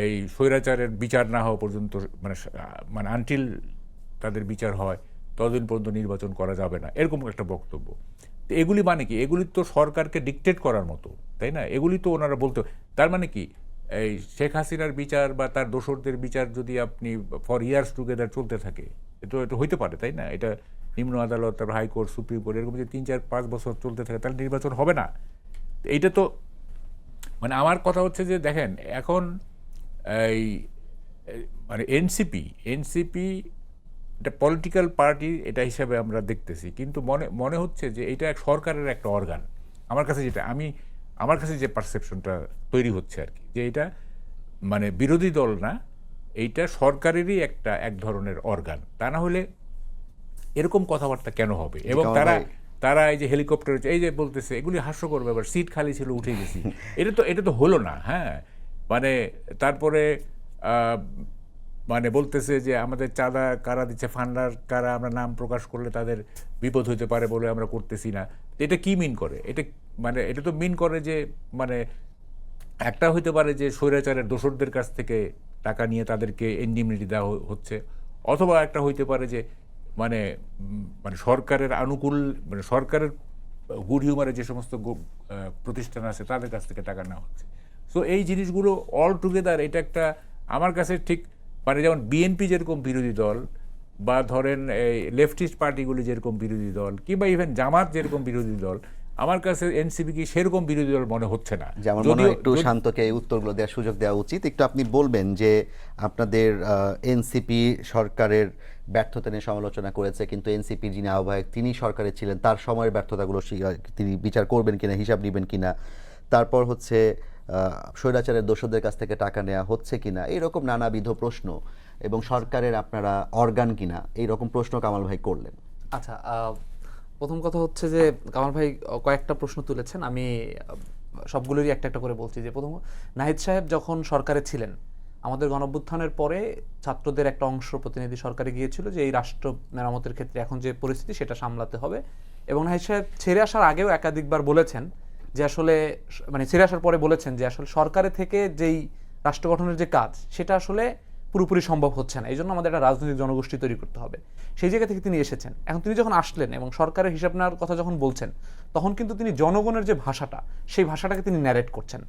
এই স্বৈরাচারের বিচার না হওয়া পর্যন্ত, মানে আনটিল তাদের বিচার হয় ততদিন পর্যন্ত নির্বাচন করা যাবে না, এরকম একটা বক্তব্য। তো এগুলি মানে কি? এগুলি তো সরকারকে ডিকটেট করার মতো, তাই না? এগুলি তো ওনারা বলতে, তার মানে কি এই শেখ হাসিনার বিচার বা তার দোসরদের বিচার যদি আপনি ফর ইয়ার্স টুগেদার চলতে থাকে, এটা হইতে পারে, তাই না? এটা নিম্ন আদালত, তারপর হাইকোর্ট, সুপ্রিম কোর্ট, এরকম যদি 3-4-5 বছর চলতে থাকে তাহলে নির্বাচন হবে না। এইটা তো মানে আমার কথা হচ্ছে যে দেখেন এখন এই মানে এনসিপি এটা পলিটিক্যাল পার্টি এটা হিসাবে আমরা দেখতেছি, কিন্তু মনে হচ্ছে যে এটা সরকারের একটা অর্গান। আমার কাছে যে পারসেপশনটা তৈরি হচ্ছে আর কি, যে এটা মানে বিরোধী দল না, এইটা সরকারেরই এক ধরনের অর্গান। তা না হলে এরকম কথাবার্তা কেন হবে? এবং তারা এই যে হেলিকপ্টার, এই যে বলতেছে, এগুলি হাস্যকর ব্যাপার, সিট খালি ছিল উঠে গেছি, এটা তো হলো না। হ্যাঁ, মানে তারপরে মানে বলতেছে যে আমাদের চাঁদা কারা দিচ্ছে, ফান্ডার কারা, আমরা নাম প্রকাশ করলে তাদের বিপদ হতে পারে বলে আমরা করতেছি না। এটা কি মিন করে? এটা তো মিন করে যে মানে একটা হইতে পারে যে স্বৈরাচারের দোসরদের কাছ থেকে টাকা নিয়ে তাদেরকে ইন্ডিমনিটি দেওয়া হচ্ছে, অথবা একটা হইতে পারে যে মানে সরকারের আনুকূল, মানে সরকারের গুড হিউমারে যে সমস্ত প্রতিষ্ঠান আছে তাদের কাছ থেকে টাকা নেওয়া হচ্ছে। সো এই জিনিসগুলো অল টুগেদার এটা একটা আমার কাছে ঠিক মানে যেমন বিএনপি যেরকম বিরোধী দল, বা ধরেন এই লেফটিস্ট পার্টিগুলি যেরকম বিরোধী দল, কিংবা ইভেন জামাত যেরকম বিরোধী দল, আমার কাছে এনসিপি কি সেরকম বিরোধী দল মনে হচ্ছে না। যেমন মনে হয় একটু শান্তকে এই উত্তরগুলো দেওয়ার সুযোগ দেওয়া উচিত। একটু আপনি বলবেন যে আপনাদের এনসিপি সরকারের ব্যর্থতা নিয়ে সমালোচনা করেছে, কিন্তু এনসিপি যিনি আহ্বায়ক তিনি সরকারে ছিলেন, তার সময়ের ব্যর্থতাগুলো তিনি বিচার করবেন কিনা, হিসাব নেবেন কিনা, তারপর হচ্ছে স্বৈরাচারের দোষদের কাছ থেকে টাকা নেওয়া হচ্ছে কিনা, এইরকম নানাবিধ প্রশ্ন, এবং সরকারের আপনারা অর্গান কিনা, এইরকম প্রশ্ন কামাল ভাই করলেন। আচ্ছা, প্রথম কথা হচ্ছে যে কামাল ভাই কয়েকটা প্রশ্ন তুলেছেন, আমি সবগুলোরই একটা একটা করে বলছি। যে প্রথম, নাহিদ সাহেব যখন সরকারে ছিলেন, আমাদের গণঅভ্যুত্থানের পরে ছাত্রদের একটা অংশ প্রতিনিধি সরকারে গিয়েছিল যে এই রাষ্ট্র মেরামতের ক্ষেত্রে এখন যে পরিস্থিতি সেটা সামলাতে হবে, এবং নাহিদ সাহেব ছেড়ে আসার আগেও একাধিকবার বলেছেন যে আসলে মানে ছেড়ে আসার পরে বলেছেন যে আসলে সরকারে থেকে যেই রাষ্ট্র গঠনের যে কাজ সেটা আসলে পুরোপুরি সম্ভব হচ্ছে না, এই জন্য আমাদের একটা রাজনৈতিক জনগোষ্ঠী তৈরি করতে হবে। সেই জায়গা থেকে তিনি এসেছেন। এখন তিনি যখন আসলেন এবং সরকারের হিসাব নেওয়ার কথা যখন বলছেন, তখন কিন্তু তিনি জনগণের যে ভাষাটা, সেই ভাষাটাকে তিনি ন্যারেট করছেন,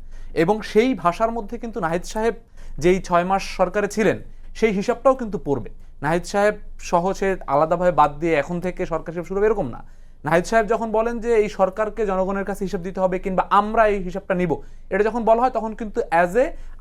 এবং সেই ভাষার মধ্যে কিন্তু নাহিদ সাহেব যেই 6 মাস সরকারে ছিলেন সেই হিসাবটাও কিন্তু পড়বে। নাহিদ সাহেব সহ সে আলাদাভাবে বাদ দিয়ে এখন থেকে সরকার হিসাব শুরু হবে এরকম না। নাহিদ সাহেব যখন বলেন যে এই সরকারকে জনগণের কাছে হিসাব দিতে হবে কিংবা আমরা এই হিসাবটা নিব, এটা যখন বলা হয় তখন কিন্তু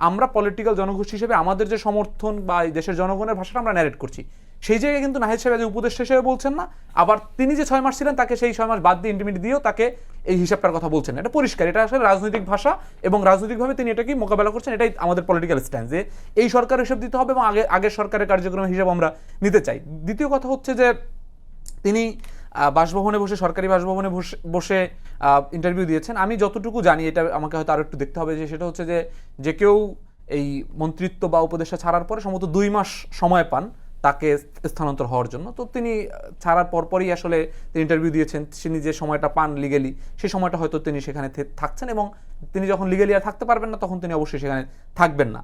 আমরা পলিটিক্যাল জনগোষ্ঠী হিসেবে আমাদের যে সমর্থন বা এই দেশের জনগণের ভাষাটা আমরা ন্যারেট করছি। সেই জায়গায় কিন্তু নাহিদ সাহেব যে উপদেষ্টা হিসেবে বলছেন না, আবার তিনি যে 6 মাস ছিলেন তাকে সেই 6 মাস বাদ দিয়ে ইন্টিমেট দিয়েও তাকে এই হিসাবটার কথা বলছেন। এটা পরিষ্কার, এটা আসলে রাজনৈতিক ভাষা এবং রাজনৈতিকভাবে তিনি এটাকে মোকাবেলা করছেন। এটাই আমাদের পলিটিক্যাল স্ট্যান্ড, যে এই সরকার হিসাব দিতে হবে এবং আগের সরকারের কার্যক্রমের হিসাব আমরা নিতে চাই। দ্বিতীয় কথা হচ্ছে যে তিনি বাসভবনে বসে, সরকারি বাসভবনে বসে ইন্টারভিউ দিয়েছেন। আমি যতটুকু জানি, এটা আমাকে হয়তো আরো একটু দেখতে হবে, যে সেটা হচ্ছে যে কেউ এই মন্ত্রিত্ব বা উপদেষ্টা ছাড়ার পরে সম্ভবত 2 মাস সময় পান তাকে স্থানান্তর হওয়ার জন্য। তো তিনি ছাড়ার পরপরই আসলে তিনি ইন্টারভিউ দিয়েছেন, তিনি যে সময়টা পান লিগেলি সেই সময়টা হয়তো তিনি সেখানে থাকছেন, এবং তিনি যখন লিগেলি আর থাকতে পারবেন না তখন তিনি অবশ্যই সেখানে থাকবেন না।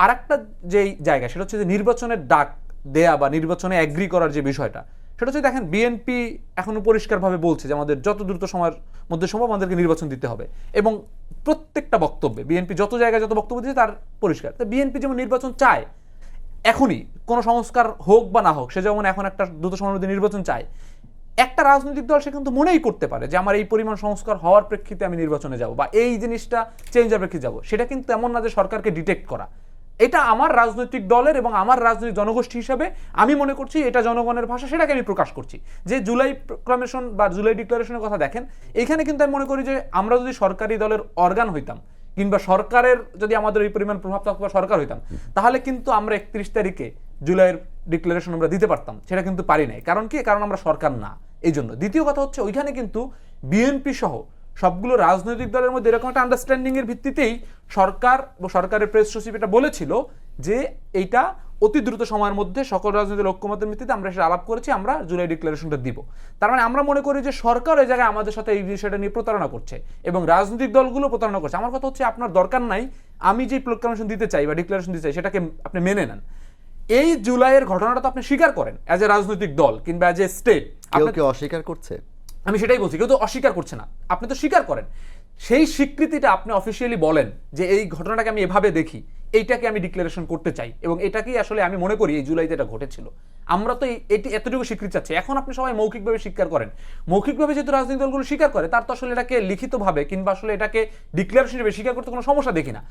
আর একটা যেই জায়গা সেটা হচ্ছে যে নির্বাচনের ডাক দেয়া বা নির্বাচনে অ্যাগ্রি করার যে বিষয়টা, সেটা হচ্ছে দেখেন বিএনপি এখনো পরিষ্কারভাবে বলছে যে আমাদের যত দ্রুত সময়ের মধ্যে সম্ভব আমাদেরকে নির্বাচন দিতে হবে, এবং প্রত্যেকটা বক্তব্যে বিএনপি যত জায়গায় যত বক্তব্য দিচ্ছে তার পরিষ্কার। তো বিএনপি যেমন নির্বাচন চায়, এখনই কোনো সংস্কার হোক বা না হোক, সে যেমন এখন একটা দ্রুত সময়ের মধ্যে নির্বাচন চায়, একটা রাজনৈতিক দল সে কিন্তু মনেই করতে পারে যে আমার এই পরিমাণ সংস্কার হওয়ার প্রেক্ষিতে আমি নির্বাচনে যাব বা এই জিনিসটা চেঞ্জের প্রেক্ষিতে যাব। সেটা কিন্তু এমন না যে সরকারকে ডিটেক্ট করা। এটা আমার রাজনৈতিক দলের এবং আমার রাজনৈতিক জনগোষ্ঠী হিসাবে আমি মনে করছি এটা জনগণের ভাষা, সেটাকে আমি প্রকাশ করছি। যে জুলাই প্রক্লামেশন বা জুলাই ডিক্লারেশনের কথা দেখেন, এখানে কিন্তু আমি মনে করি যে আমরা যদি সরকারি দলের অর্গান হইতাম কিংবা সরকারের যদি আমাদের এই পরিমাণ প্রভাব থাকতো বা সরকার হইতাম, তাহলে কিন্তু আমরা 31 তারিখে জুলাইয়ের ডিক্লারেশন আমরা দিতে পারতাম, সেটা কিন্তু পারি নাই। কারণ কি? কারণ আমরা সরকার না, এই জন্য। দ্বিতীয় কথা হচ্ছে ওইখানে কিন্তু বিএনপি সহ সবগুলো রাজনৈতিক দলের মধ্যে এরকম একটা আন্ডারস্ট্যান্ডিং এর ভিত্তিতেই সরকার ও সরকারের প্রেস সচিব এটা বলেছিল যে এইটা অতি দ্রুত সময়ের মধ্যে সকল রাজনৈতিক ঐক্যমতের ভিত্তিতে আমরা সেটা আলাপ করেছি, আমরা জুলাই ডিক্লারেশনটা দিব। তার মানে আমরা মনে করি যে সরকার এই জায়গায় আমাদের সাথে এই বিষয়টা নিয়ে প্রতারণা করছে এবং রাজনৈতিক দলগুলো প্রতারণা করছে। আমার কথা হচ্ছে আপনার দরকার নাই, আমি যে প্রোক্লামেশন দিতে চাই বা ডিক্লারেশন দিতে চাই সেটাকে আপনি মেনে নেন। এই জুলাইয়ের ঘটনাটা তো আপনি স্বীকার করেন অ্যাজ এ রাজনৈতিক দল কিংবা অ্যাজ এ স্টেট। কেউ কেউ অস্বীকার করছে, আমি সেটাই বলছি, কেউ তো অস্বীকার করছে না, আপনি তো স্বীকার করেন। সেই স্বীকৃতিটা আপনি অফিসিয়ালি বলেন যে এই ঘটনাটাকে আমি এভাবে দেখি, এইটাকে আমি ডিক্লারেশন করতে চাই এবং এটাকেই আসলে আমি মনে করি এই জুলাইতে এটা ঘটেছিল। আমরা তো এটি এতটুকু স্বীকৃতি চাচ্ছি। এখন আপনি সবাই মৌখিকভাবে স্বীকার করেন, মৌখিকভাবে যেহেতু রাজনৈতিক দলগুলো স্বীকার করে, তার তো আসলে এটাকে লিখিতভাবে কিংবা আসলে এটাকে ডিক্লারেশন হিসেবে স্বীকার করতে কোনো সমস্যা দেখি না।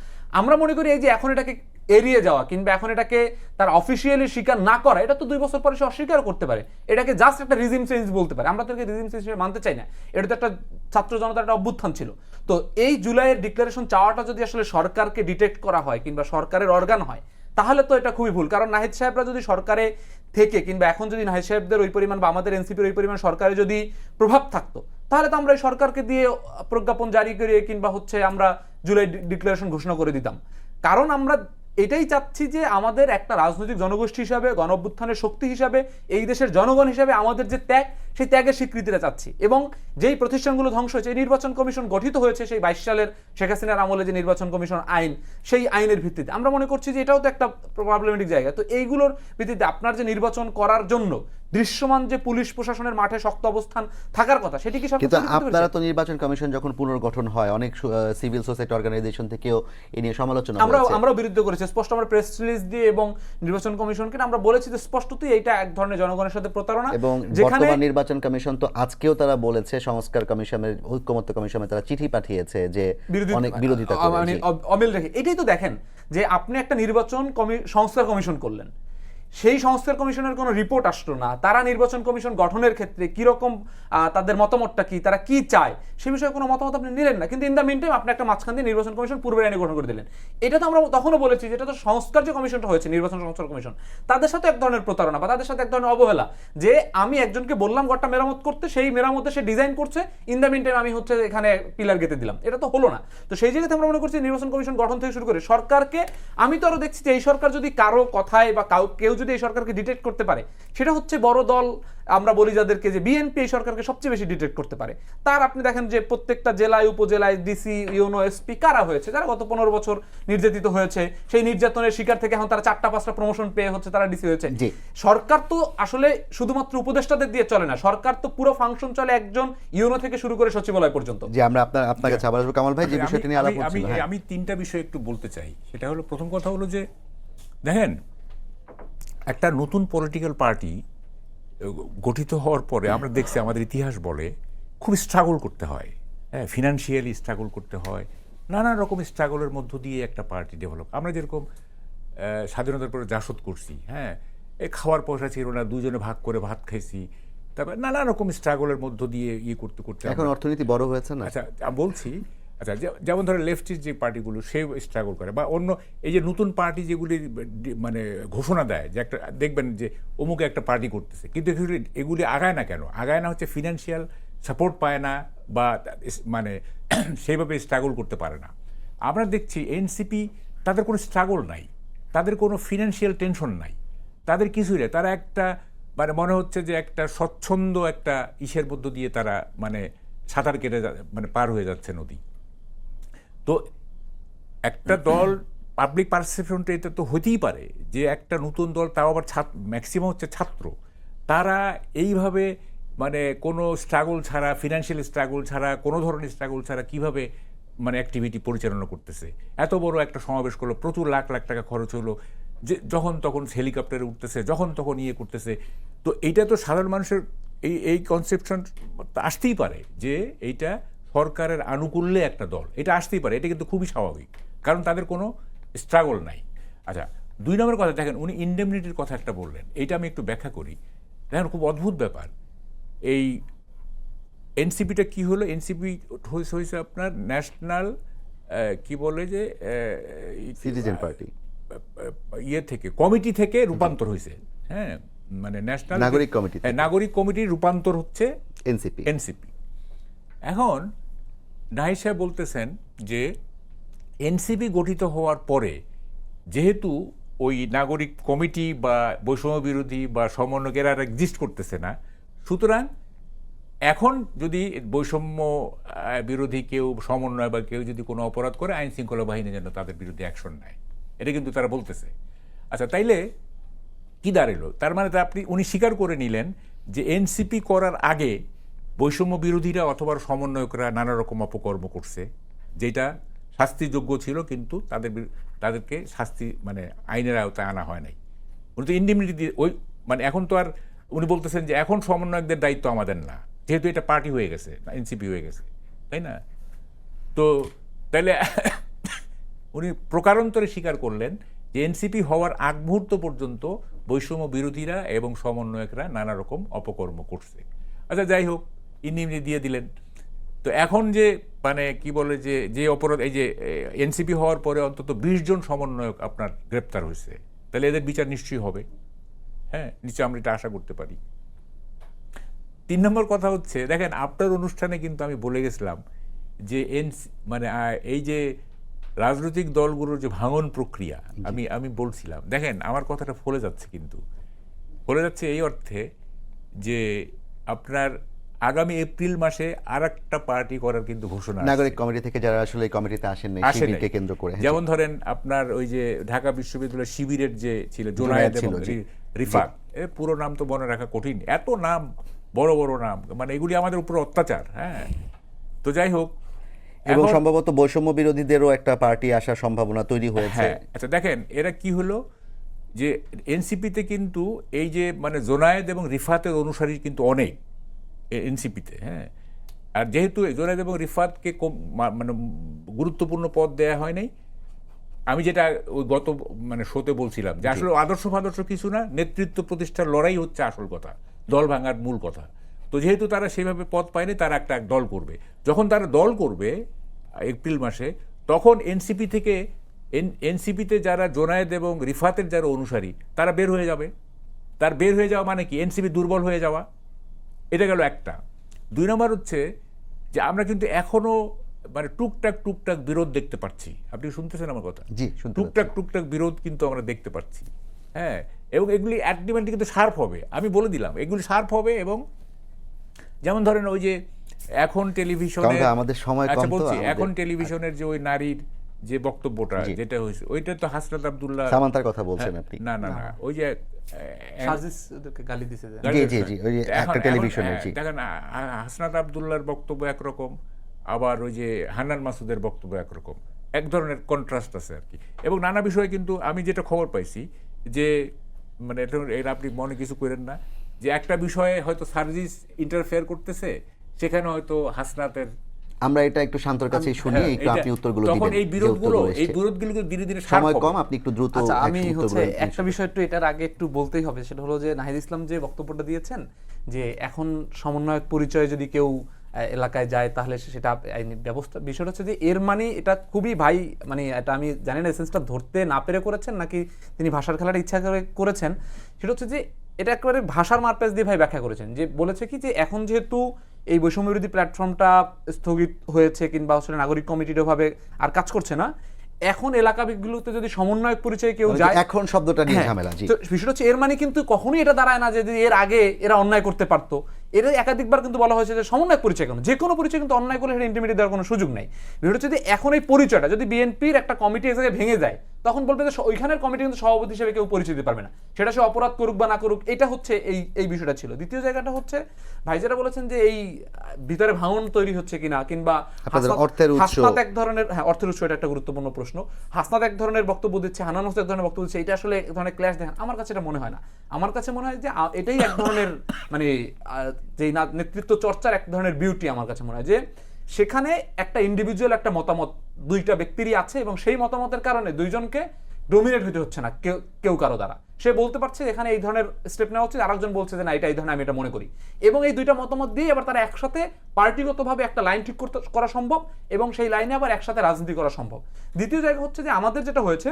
আমরা মনে করি এই যে এখন এটাকে এড়িয়ে যাওয়া কিংবা এখন এটাকে তার অফিসিয়ালি স্বীকার না করা, এটা তো 2 বছর পরে সে অস্বীকার করতে পারে, এটাকে জাস্ট একটা রিজিম চেঞ্জ বলতে পারে। আমরা তো এটাকে রিজিম চেঞ্জ হিসেবে মানতে চাই না, এটা তো একটা ছাত্র জনতার একটা অভ্যুত্থান ছিল। তো এই জুলাইয়ের ডিক্লারেশন চাওয়াটা যদি আসলে সরকারকে ডিটেক্ট করা হয় কিংবা সরকারের অর্গান হয়, তাহলে তো এটা খুবই ভুল। কারণ নাহিদ সাহেবরা যদি সরকারে থেকে কিংবা এখন যদি নাহিদ সাহেবদের ওই পরিমাণ বা আমাদের এনসিপির ওই পরিমাণ সরকারে যদি প্রভাব থাকতো, তাহলে তো আমরা এই সরকারকে দিয়ে প্রজ্ঞাপন জারি করিয়ে কিংবা হচ্ছে আমরা জুলাই ডিক্লারেশন ঘোষণা করে দিতাম। কারণ আমরা এটাই চাচ্ছি যে আমাদের একটা রাজনৈতিক জনগোষ্ঠী হিসাবে, গণ অভ্যুত্থানের শক্তি হিসাবে, এই দেশের জনগণ হিসাবে আমাদের যে ত্যাগ, সেই ত্যাগের স্বীকৃতিটা চাচ্ছি। এবং যেই প্রতিষ্ঠানগুলো ধ্বংস হয়েছে, এই নির্বাচন কমিশন গঠিত হয়েছে সেই 22 সালের শেখ হাসিনার আমলে যে নির্বাচন কমিশন আইন, সেই আইনের ভিত্তিতে আমরা মনে করছি যে এটাও তো একটা প্রবলেমেটিক জায়গা। তো এইগুলোর ভিত্তিতে আপনার যে নির্বাচন করার জন্য দৃশ্যমান যে পুলিশ প্রশাসনের মাঠে শক্ত অবস্থান থাকার কথা, সেটি কি সরকার কিন্তু করতে পেরেছে? আপনারা তো নির্বাচন কমিশন যখন পুনর্গঠন হয়, অনেক সিভিল সোসাইটি অর্গানাইজেশন থেকেও এ নিয়ে সমালোচনা হয়েছে। আমরাও বিরুদ্ধে করেছি স্পষ্ট, আমরা প্রেস রিলিজ দিয়ে এবং নির্বাচন কমিশনকে আমরা বলেছি যে স্পষ্টতই এইটা এক ধরনের জনগণের সাথে প্রতারণা। এবং যেখানে বর্তমান নির্বাচন কমিশন তো আজকেও তারা বলেছে, সংস্কার কমিশনের ঐক্যমত্য কমিশনে তারা চিঠি পাঠিয়েছে যে অনেক বিরোধিতা মানে করেছে। অমিল রেখে। এটাই তো দেখেন যে আপনি একটা নির্বাচন সংস্কার কমিশন করলেন, সেই সংস্কার কমিশনের কোনো রিপোর্ট আসলো না, তারা নির্বাচন কমিশন গঠনের ক্ষেত্রে কিরকম তাদের মতামতটা কি, তারা কি চায় সে বিষয়ে কোনো মতামত আপনি নিলেন না। কিন্তু ইন দ্য মিন টাইম আপনি একটা মাঝখান দিয়ে নির্বাচন কমিশন পূর্বের আইনে গঠন করে দিলেন। এটা তো আমরা তখনও বলেছি যে এটা তো সংস্কার যে কমিশনটা হয়েছে, নির্বাচন সংস্কার কমিশন, তাদের সাথে এক ধরনের প্রতারণা বা তাদের সাথে এক ধরনের অবহেলা, যে আমি একজনকে বললাম ঘরটা মেরামত করতে, সেই মেরামতে সে ডিজাইন করছে, ইন দ্য মিন টাইম আমি হচ্ছে এখানে পিলার গেঁথে দিলাম, এটা তো হলো না। তো সেই জায়গাতে আমরা মনে করছি নির্বাচন কমিশন গঠন থেকে শুরু করে সরকারকে, আমি তো আরো দেখছি যে এই সরকার যদি কারো কথায় বা কেউ যদি এই সরকারকে ডিটেক্ট করতে পারে, সেটা হচ্ছে বড় দল, আমরা বলি যাদেরকে যে বিএনপি এই সরকারকে সবচেয়ে বেশি ডিটেক্ট করতে পারে। তার আপনি দেখেন যে প্রত্যেকটা জেলায়, উপজেলায় ডিসি, ইউনো, এসপি কারা হয়েছে, যারা গত 15 বছর নির্যাতিত হয়েছে, সেই নির্যাতনের শিকার থেকে এখন তারা 4টা-5টা প্রমোশন পেয়ে হচ্ছে তারা ডিসি হয়েছে। সরকার তো আসলে শুধুমাত্র উপদেষ্টাদের দিয়ে চলে না, সরকার তো পুরো ফাংশন চলে একজন ইউনো থেকে শুরু করে সচিবালয় পর্যন্ত। যে আমরা আপনার কাছে আবার আসবো কামাল ভাই, যে বিষয়টি নিয়ে আলাপ হচ্ছিল। আমি 3টা বিষয় একটু বলতে চাই। সেটা হলো, প্রথম কথা হলো যে দেখেন, একটা নতুন পলিটিক্যাল পার্টি গঠিত হওয়ার পরে আমরা দেখছি, আমাদের ইতিহাস বলে, খুব স্ট্রাগল করতে হয়, হ্যাঁ, ফিনান্সিয়ালি স্ট্রাগল করতে হয়, নানান রকম স্ট্রাগলের মধ্য দিয়ে একটা পার্টি ডেভেলপ। আমরা যেরকম স্বাধীনতার পরে জাসদ করছি, হ্যাঁ, এই খাওয়ার পয়সা ছিল না, দুজনে ভাগ করে ভাত খাইছি, তারপরে নানা রকম স্ট্রাগলের মধ্য দিয়ে করতে করতে এখন অর্থনীতি বড় হয়েছে না। আচ্ছা, আমি বলছি, আচ্ছা, যেমন ধরো লেফটিস্ট যে পার্টিগুলো সে স্ট্রাগল করে, বা অন্য এই যে নতুন পার্টি যেগুলি মানে ঘোষণা দেয় যে একটা, দেখবেন যে অমুকে একটা পার্টি করতেছে, কিন্তু এগুলি আগায় না কেন? আগায় না হচ্ছে ফিনান্সিয়াল সাপোর্ট পায় না, বা মানে সেইভাবে স্ট্রাগল করতে পারে না। আমরা দেখছি এনসিপি, তাদের কোনো স্ট্রাগল নাই, তাদের কোনো ফিনান্সিয়াল টেনশন নাই, তাদের কিছুই নেই। তারা একটা মানে মনে হচ্ছে যে একটা স্বচ্ছন্দ একটা ইসের মধ্য দিয়ে তারা মানে সাঁতার কেটে মানে পার হয়ে যাচ্ছে নদী। তো একটা দল, পাবলিক পারসেপশনটা এটা তো হতেই পারে যে একটা নতুন দল, তাও আবার ম্যাক্সিমাম হচ্ছে ছাত্র, তারা এইভাবে মানে কোনো স্ট্রাগল ছাড়া, ফিনান্সিয়াল স্ট্রাগল ছাড়া, কোনো ধরনের স্ট্রাগল ছাড়া কিভাবে মানে অ্যাক্টিভিটি পরিচালনা করতেছে। এত বড় একটা সমাবেশ করলো, প্রচুর লাখ লাখ টাকা খরচ হলো, যে যখন তখন হেলিকপ্টারে উঠতেছে, যখন তখন করতেছে। তো এইটা তো সাধারণ মানুষের এই কনসেপশন আসতেই পারে যে এইটা সরকারের আনুকূল্যে একটা দল, এটা আসতেই পারে, এটা কিন্তু খুবই স্বাভাবিক, কারণ তাদের কোনো স্ট্রাগল নাই। আচ্ছা, 2 নম্বর কথা দেখেন, উনি ইন্ডেমনিটির কথা একটা বললেন, এইটা আমি একটু ব্যাখ্যা করি। দেখেন, খুব অদ্ভুত ব্যাপার, এই এনসিপিটা কি হলো? এনসিপি হয়েছে আপনার ন্যাশনাল কি বলে যে সিটিজেন পার্টি, থেকে, কমিটি থেকে রূপান্তর হয়েছে, হ্যাঁ, মানে ন্যাশনাল নাগরিক কমিটি থেকে। নাগরিক কমিটির রূপান্তর হচ্ছে এনসিপি। এনসিপি। এখন নাহিদ সাহেব বলতেছেন যে এনসিপি গঠিত হওয়ার পরে যেহেতু ওই নাগরিক কমিটি বা বৈষম্য বিরোধী বা সমন্বয়কের আর এক্সিস্ট করতেছে না, সুতরাং এখন যদি বৈষম্য বিরোধী কেউ, সমন্বয় বা কেউ যদি কোনো অপরাধ করে, আইন শৃঙ্খলা বাহিনী যেন তাদের বিরুদ্ধে অ্যাকশন নেয়, এটা কিন্তু তারা বলতেছে। আচ্ছা, তাইলে কি দাঁড়ালো? তার মানে উনি স্বীকার করে নিলেন যে এনসিপি করার আগে বৈষম্য বিরোধীরা অথবা সমন্বয়করা নানা রকম অপকর্ম করছে, যেটা শাস্তিযোগ্য ছিল, কিন্তু তাদেরকে শাস্তি মানে আইনের আওতায় আনা হয় নাই। উনি তো ইন্ডিমনিটি দিয়ে ওই মানে এখন তো আর উনি বলতেছেন যে এখন সমন্বয়কদের দায়িত্ব আমাদের না, যেহেতু এটা পার্টি হয়ে গেছে, এনসিপি হয়ে গেছে, তাই না? তো তাইলে উনি প্রকারান্তরে স্বীকার করলেন যে এনসিপি হওয়ার আগ মুহূর্ত পর্যন্ত বৈষম্য বিরোধীরা এবং সমন্বয়করা নানা রকম অপকর্ম করছে। আচ্ছা, যাই হোক, ইন্ডিমনিটি দিয়ে দিলেন। তো এখন যে মানে কি বলে যে অপরাধ, এই যে এনসিপি হওয়ার পরে অন্তত 20 জন সমন্বয়ক আপনার গ্রেপ্তার হয়েছে, তাহলে এদের বিচার নিশ্চয়ই হবে। হ্যাঁ, নিশ্চয়ই আমরা এটা আশা করতে পারি। 3 নম্বর কথা হচ্ছে, দেখেন আপনার অনুষ্ঠানে কিন্তু আমি বলে গেছিলাম যে মানে এই যে রাজনৈতিক দলগুলোর যে ভাঙন প্রক্রিয়া, আমি বলছিলাম, দেখেন আমার কথাটা ফলে যাচ্ছে, কিন্তু ফলে যাচ্ছে এই অর্থে যে আপনার আগামী এপ্রিল মাসে আর একটা পার্টি করার কিন্তু ঘোষণা নাগরিক কমিটি থেকে যারা আসলে এই কমিটিতে আসেন নাই, শিবিরকে কেন্দ্র করে। যেমন ধরেন আপনার ওই যে ঢাকা বিশ্ববিদ্যালয় শিবিরের যে ছিল জোনায়েদ এবং রিফাত, পুরো নাম তো মনে রাখা কঠিন, এত নাম, বড় বড় নাম, মানে এগুলি আমাদের উপর অত্যাচার। হ্যাঁ, তো যাই হোক, এবং সম্ভবত বৈষম্য বিরোধীদেরও একটা পার্টি আসার সম্ভাবনা তৈরি হয়েছে। আচ্ছা, দেখেন এরা কি হলো যে এনসিপিতে কিন্তু এই যে মানে জোনায়েদ এবং রিফাতের অনুসারী কিন্তু অনেক এনসিপিতে। হ্যাঁ, আর যেহেতু জোনায়েদ এবং রিফাতকে মানে গুরুত্বপূর্ণ পদ দেয়া হয় নাই, আমি যেটা ওই গত মানে শোতে বলছিলাম যে আসলে আদর্শ কিছু না, নেতৃত্ব প্রতিষ্ঠার লড়াই হচ্ছে আসল কথা, দল ভাঙার মূল কথা। তো যেহেতু তারা সেইভাবে পদ পায়নি, তারা একটা দল করবে। যখন তারা দল করবে এপ্রিল মাসে, তখন এনসিপি থেকে এনসিপিতে যারা জোনায়েদ এবং রিফাতের যারা অনুসারী, তারা বের হয়ে যাবে। তার বের হয়ে যাওয়া মানে কি? এনসিপি দুর্বল হয়ে যাওয়া। এটা গেল একটা। 2 নম্বর হচ্ছে যে আমরা কিন্তু এখনো মানে টুকটাক বিরোধ দেখতে পাচ্ছি। আপনি শুনতেছেন আমার কথা? জি, টুকটাক বিরোধ কিন্তু আমরা দেখতে পাচ্ছি। হ্যাঁ, এবং এগুলি অ্যাক্টিভেন্টলি কিন্তু শার্প হবে, আমি বলে দিলাম, এগুলি শার্প হবে। এবং যেমন ধরেন ওই যে এখন টেলিভিশনে আমাদের সময় কম, বলছি এখন টেলিভিশনের যে ওই নারীর যে বক্তব্যটা যেটা হয়েছে, ওইটা তো হাসনাত আব্দুল্লাহ সামান্তার কথা বলছেন আপনি? না, ওই যে গালি দিছে, জি, ওই একটা টেলিভিশনের। দেখেন হাসনাত আব্দুল্লাহর বক্তব্য একরকম, আবার ওই যে হান্নান মাসুদের বক্তব্য একরকম, এক ধরনের কন্ট্রাস্ট আছে আর কি। এবং নানা বিষয়ে কিন্তু আমি যেটা খবর পাইছি যে মানে এটা আপনি মনে কিছু করেন না যে একটা বিষয়ে হয়তো সার্জিস ইন্টারফেয়ার করতেছে, সেখানে হয়তো হাসনাতের, আমরা এটা একটু শান্তর কাছে শুনি, একটু আপনি উত্তরগুলো দিবেন। তখন এই বিরোধগুলো ধীরে ধীরে সময় কম, আপনি একটু দ্রুত। আচ্ছা, আমি হচ্ছে একটা বিষয় একটু এটার আগে একটু বলতেই হবে, সেটা হলো যে নাহিদ ইসলাম যে বক্তব্যটা দিয়েছেন যে এখন সমন্বয়ক পরিচয়ে যদি কেউ এলাকায় যায় তাহলে সেটা আইনি ব্যবস্থা। বিষয়টা হচ্ছে যে এর মানে এটা খুবই মানে এটা আমি জানি না এসেন্সটা ধরতে না পেরে করেছেন নাকি তিনি ভাষার খেলাটা ইচ্ছা করে করেছেন। সেটা হচ্ছে যে এটা একেবারে ভাষার মারপ্যাচ দিয়ে ব্যাখ্যা করেছেন, যে বলেছে কি যে এখন যেহেতু এই বৈষম্য বিরোধী প্ল্যাটফর্মটা স্থগিত হয়েছে কিংবা আসলে নাগরিক কমিটির ভাবে আর কাজ করছে না, এখন এলাকাগুলোতে যদি সমন্বয়ক পরিচয়ে কেউ যায়, এখন শব্দটা নিয়ে ঝামেলা। জি, তো বিষয়টা হচ্ছে এর মানে কিন্তু কখনোই এটা দাঁড়ায় না যে এর আগে এরা অন্যায় করতে পারতো। এর একাধিকবার কিন্তু বলা হয়েছে যে সমন্বয়ক পরিচয় কেন, যে কোনো পরিচয় কিন্তু অন্যায় করলে সেটা ইন্টিমিডেট দেওয়ার কোনো সুযোগ নাই। বিষয়টা হচ্ছে যে এখন এই পরিচয়টা যদি বিএনপির একটা কমিটি এসে ভেঙে যায়, তখন বলবে যে ওইখানের কমিটি কিন্তু সভাপতি হিসেবে কেউ পরিচয় দিতে পারবে না, সেটা সে অপরাধ করুক বা না করুক। এটা হচ্ছে এই বিষয়টা ছিল। দ্বিতীয় জায়গাটা হচ্ছে ভাই যেটা বলেছেন যে এই ভিতরে ভাঙন তৈরি হচ্ছে কিনা, কিংবা হাসনাত এক ধরনের, হ্যাঁ অর্থের উৎস, এটা একটা গুরুত্বপূর্ণ প্রশ্ন। হাসনাত এক ধরনের বক্তব্য দিচ্ছে, হান্নান হোসেন এক ধরনের বক্তব্য দিচ্ছে, এটা আসলে এক ধরনের ক্ল্যাশ দেখেন। আমার কাছে এটা মনে হয় না। আমার কাছে মনে হয় যে এটাই এক ধরনের মানে যে নেতৃত্ব চর্চার এক ধরনের বিউটি। আমার কাছে মনে হয় যে সেখানে একটা ইন্ডিভিজুয়াল একটা মতামত দুইটা ব্যক্তিরই আছে, এবং সেই মতামতের কারণে দুইজনকে ডোমিনেট হতে হচ্ছে না কেউ কারো দ্বারা। সে বলতে পারছে এখানে এই ধরনের স্টেপ নেওয়া হচ্ছে, আরেকজন বলছে যে না এটা এই ধরনের, আমি এটা মনে করি। এবং এই দুইটা মতামত দিয়ে এবার তারা একসাথে পার্টিগতভাবে একটা লাইন ঠিক করা সম্ভব, এবং সেই লাইনে আবার একসাথে রাজনীতি করা সম্ভব। দ্বিতীয় জায়গা হচ্ছে যে আমাদের যেটা হয়েছে,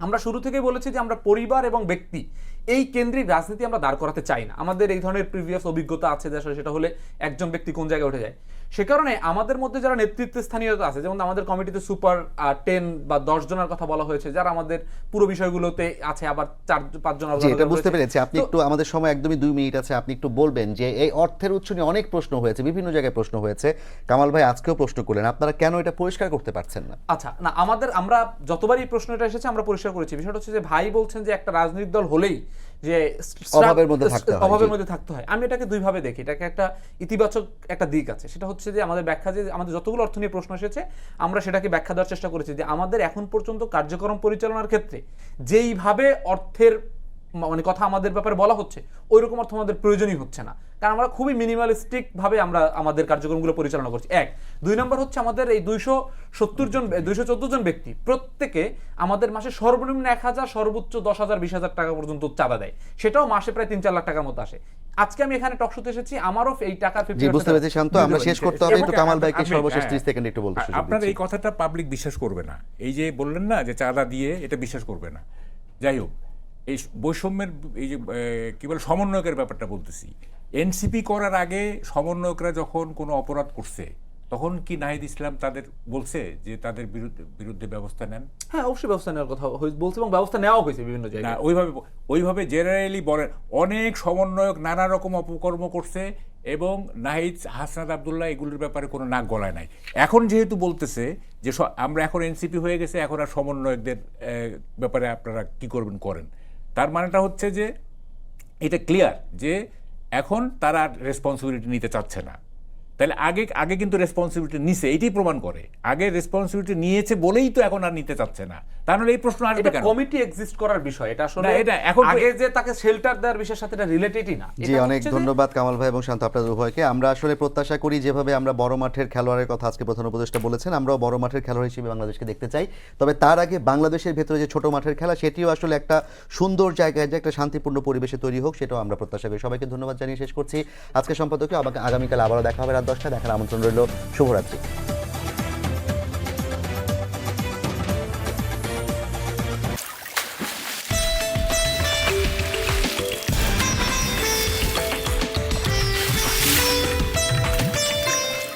আমরা শুরু থেকেই বলেছি যে আমরা পরিবার এবং ব্যক্তি এই কেন্দ্রিক রাজনীতি আমরা দাঁড় করাতে চাই না। আমাদের এই ধরনের প্রিভিয়াস অভিজ্ঞতা আছে যে আসলে সেটা হলে একজন ব্যক্তি কোন জায়গায় উঠে যায়। সে কারণে আমাদের মধ্যে যারা নেতৃত্ব স্থানীয়তা আছে, যেমন আমাদের কমিটিতে সুপার 10 বা 10 জনের কথা বলা হয়েছে যারা আমাদের পুরো বিষয়গুলোতে আছে, আবার 4-5 জন জি, এটা বুঝতে পেরেছি। আপনি একটু, আমাদের সময় একদমই 2 মিনিট আছে, আপনি একটু বলবেন যে এই অর্থের উৎস নিয়ে অনেক প্রশ্ন হয়েছে, বিভিন্ন জায়গায় প্রশ্ন হয়েছে, কামাল ভাই আজকেও প্রশ্ন করলেন, আপনারা কেন এটা পরিষ্কার করতে পারছেন না? আচ্ছা, না আমরা যতবারই এই প্রশ্নটা এসেছে আমরা পরিষ্কার করেছি। বিষয়টা হচ্ছে যে ভাই বলছেন যে একটা রাজনৈতিক দল হলেই যে অভাবের মধ্যে থাকতে হয়, অভাবের জি। মধ্যে থাকতে হয়। আমি এটাকে দুই ভাবে দেখি। এটাকে একটা ইতিবাচক একটা দিক আছে, সেটা হচ্ছে যে আমাদের ব্যাখ্যা, যে আমাদের যতগুলো অর্থ নিয়ে প্রশ্ন এসেছে আমরা সেটাকে ব্যাখ্যা দেওয়ার চেষ্টা করেছি যে আমাদের এখন পর্যন্ত কার্যক্রম পরিচালনার ক্ষেত্রে যেইভাবে অর্থের মানে কথা আমাদের ব্যাপারে বলা হচ্ছে ওইরকম অর্থ আমাদের প্রয়োজনই হচ্ছে না, কারণ আমরা খুবই মিনিমালিস্টিক ভাবে আমরা আমাদের কার্যক্রমগুলো পরিচালনা করছি। 1, 2 নম্বর হচ্ছে আমাদের এই 214 জন ব্যক্তি প্রত্যেকে আমাদের মাসে সর্বনিম্ন 1,000, সর্বোচ্চ 10,000, 20,000 টাকা পর্যন্ত চাঁদা দেয়, সেটাও মাসে প্রায় 3-4 লাখ টাকার মতো আসে। আজকে আমি এখানে টকশোতে এসেছি, আমারও এই টাকা জি, বুঝতে পেরেছি শান্ত, আমরা শেষ করতে হবে, একটু কামাল ভাইকে আমি- সর্বশেষ হ্যাঁ, 30 সেকেন্ড একটু বলতে সুযোগ আপনার দিচ্ছি। এই কথাটা পাবলিক বিশ্বাস করবে না। এই যে বললেন না যে চাঁদা দিয়ে, এটা বিশ্বাস করবে না। যাই হোক, এই বৈষম্যের এই যে কি বলে সমন্বয়কের ব্যাপারটা বলতেছি, এনসিপি করার আগে সমন্বয়করা যখন কোনো অপরাধ করছে তখন কি নাহিদ ইসলাম তাদের বলছে যে তাদের বিরুদ্ধে ব্যবস্থা নেন? হ্যাঁ, অবশ্যই ব্যবস্থা নেওয়ার কথা বলছে এবং ব্যবস্থা নেওয়া হয়েছে বিভিন্ন না, জায়গায়। ওইভাবে জেনারেলি বলেন অনেক সমন্বয়ক নানা রকম অপকর্ম করছে এবং নাহিদ, হাসনাত আব্দুল্লাহ এগুলোর ব্যাপারে কোনো নাক গলায় নাই। এখন যেহেতু বলতেছে যে আমরা এখন এনসিপি হয়ে গেছে, এখন আর সমন্বয়কদের ব্যাপারে আপনারা কি করবেন করেন, তার মানেটা হচ্ছে যে এটা ক্লিয়ার যে এখন তারা রেসপন্সিবিলিটি নিতে চাচ্ছে না। তাহলে আগে কিন্তু রেসপন্সিবিলিটি নিছে, এটাই প্রমাণ করে আগে রেসপন্সিবিলিটি নিয়েছে বলেই তো এখন আর নিতে চাচ্ছে না। তাহলে এই প্রশ্ন আসবে এটা কেন? কমিটি এক্সিস্ট করার বিষয়, এটা আসলে না, এটা এখন আগে যে তাকে শেল্টার দেওয়ার বিষয়ের সাথে এটা রিলেটেডই না। জি, এটা অনেক হচ্ছে যে- ধন্যবাদ কামাল ভাই এবং শান্ত, আপনাদের উভয়কে। আমরা আসলে প্রত্যাশা করি যেভাবে আমরা বড় মাঠের খেলোয়াড়ের কথা আজকে প্রধান উপদেষ্টা বলেছেন, আমরাও বড় মাঠের খেলোয়াড় হিসেবে বাংলাদেশকে দেখতে চাই। তবে তার আগে বাংলাদেশের ভেতরে যে ছোট মাঠের খেলা, সেটিও আসলে একটা সুন্দর জায়গায়, যে একটা শান্তিপূর্ণ পরিবেশে তৈরি হোক, সেটাও আমরা প্রত্যাশা করি। সবাইকে ধন্যবাদ জানিয়ে শেষ করছি আজকে সম্পাদকীয়। আগামীকাল আবারও দেখা হবে রাত 10টায়। দেখার আমন্ত্রণ রইল। শুভরাত্রি।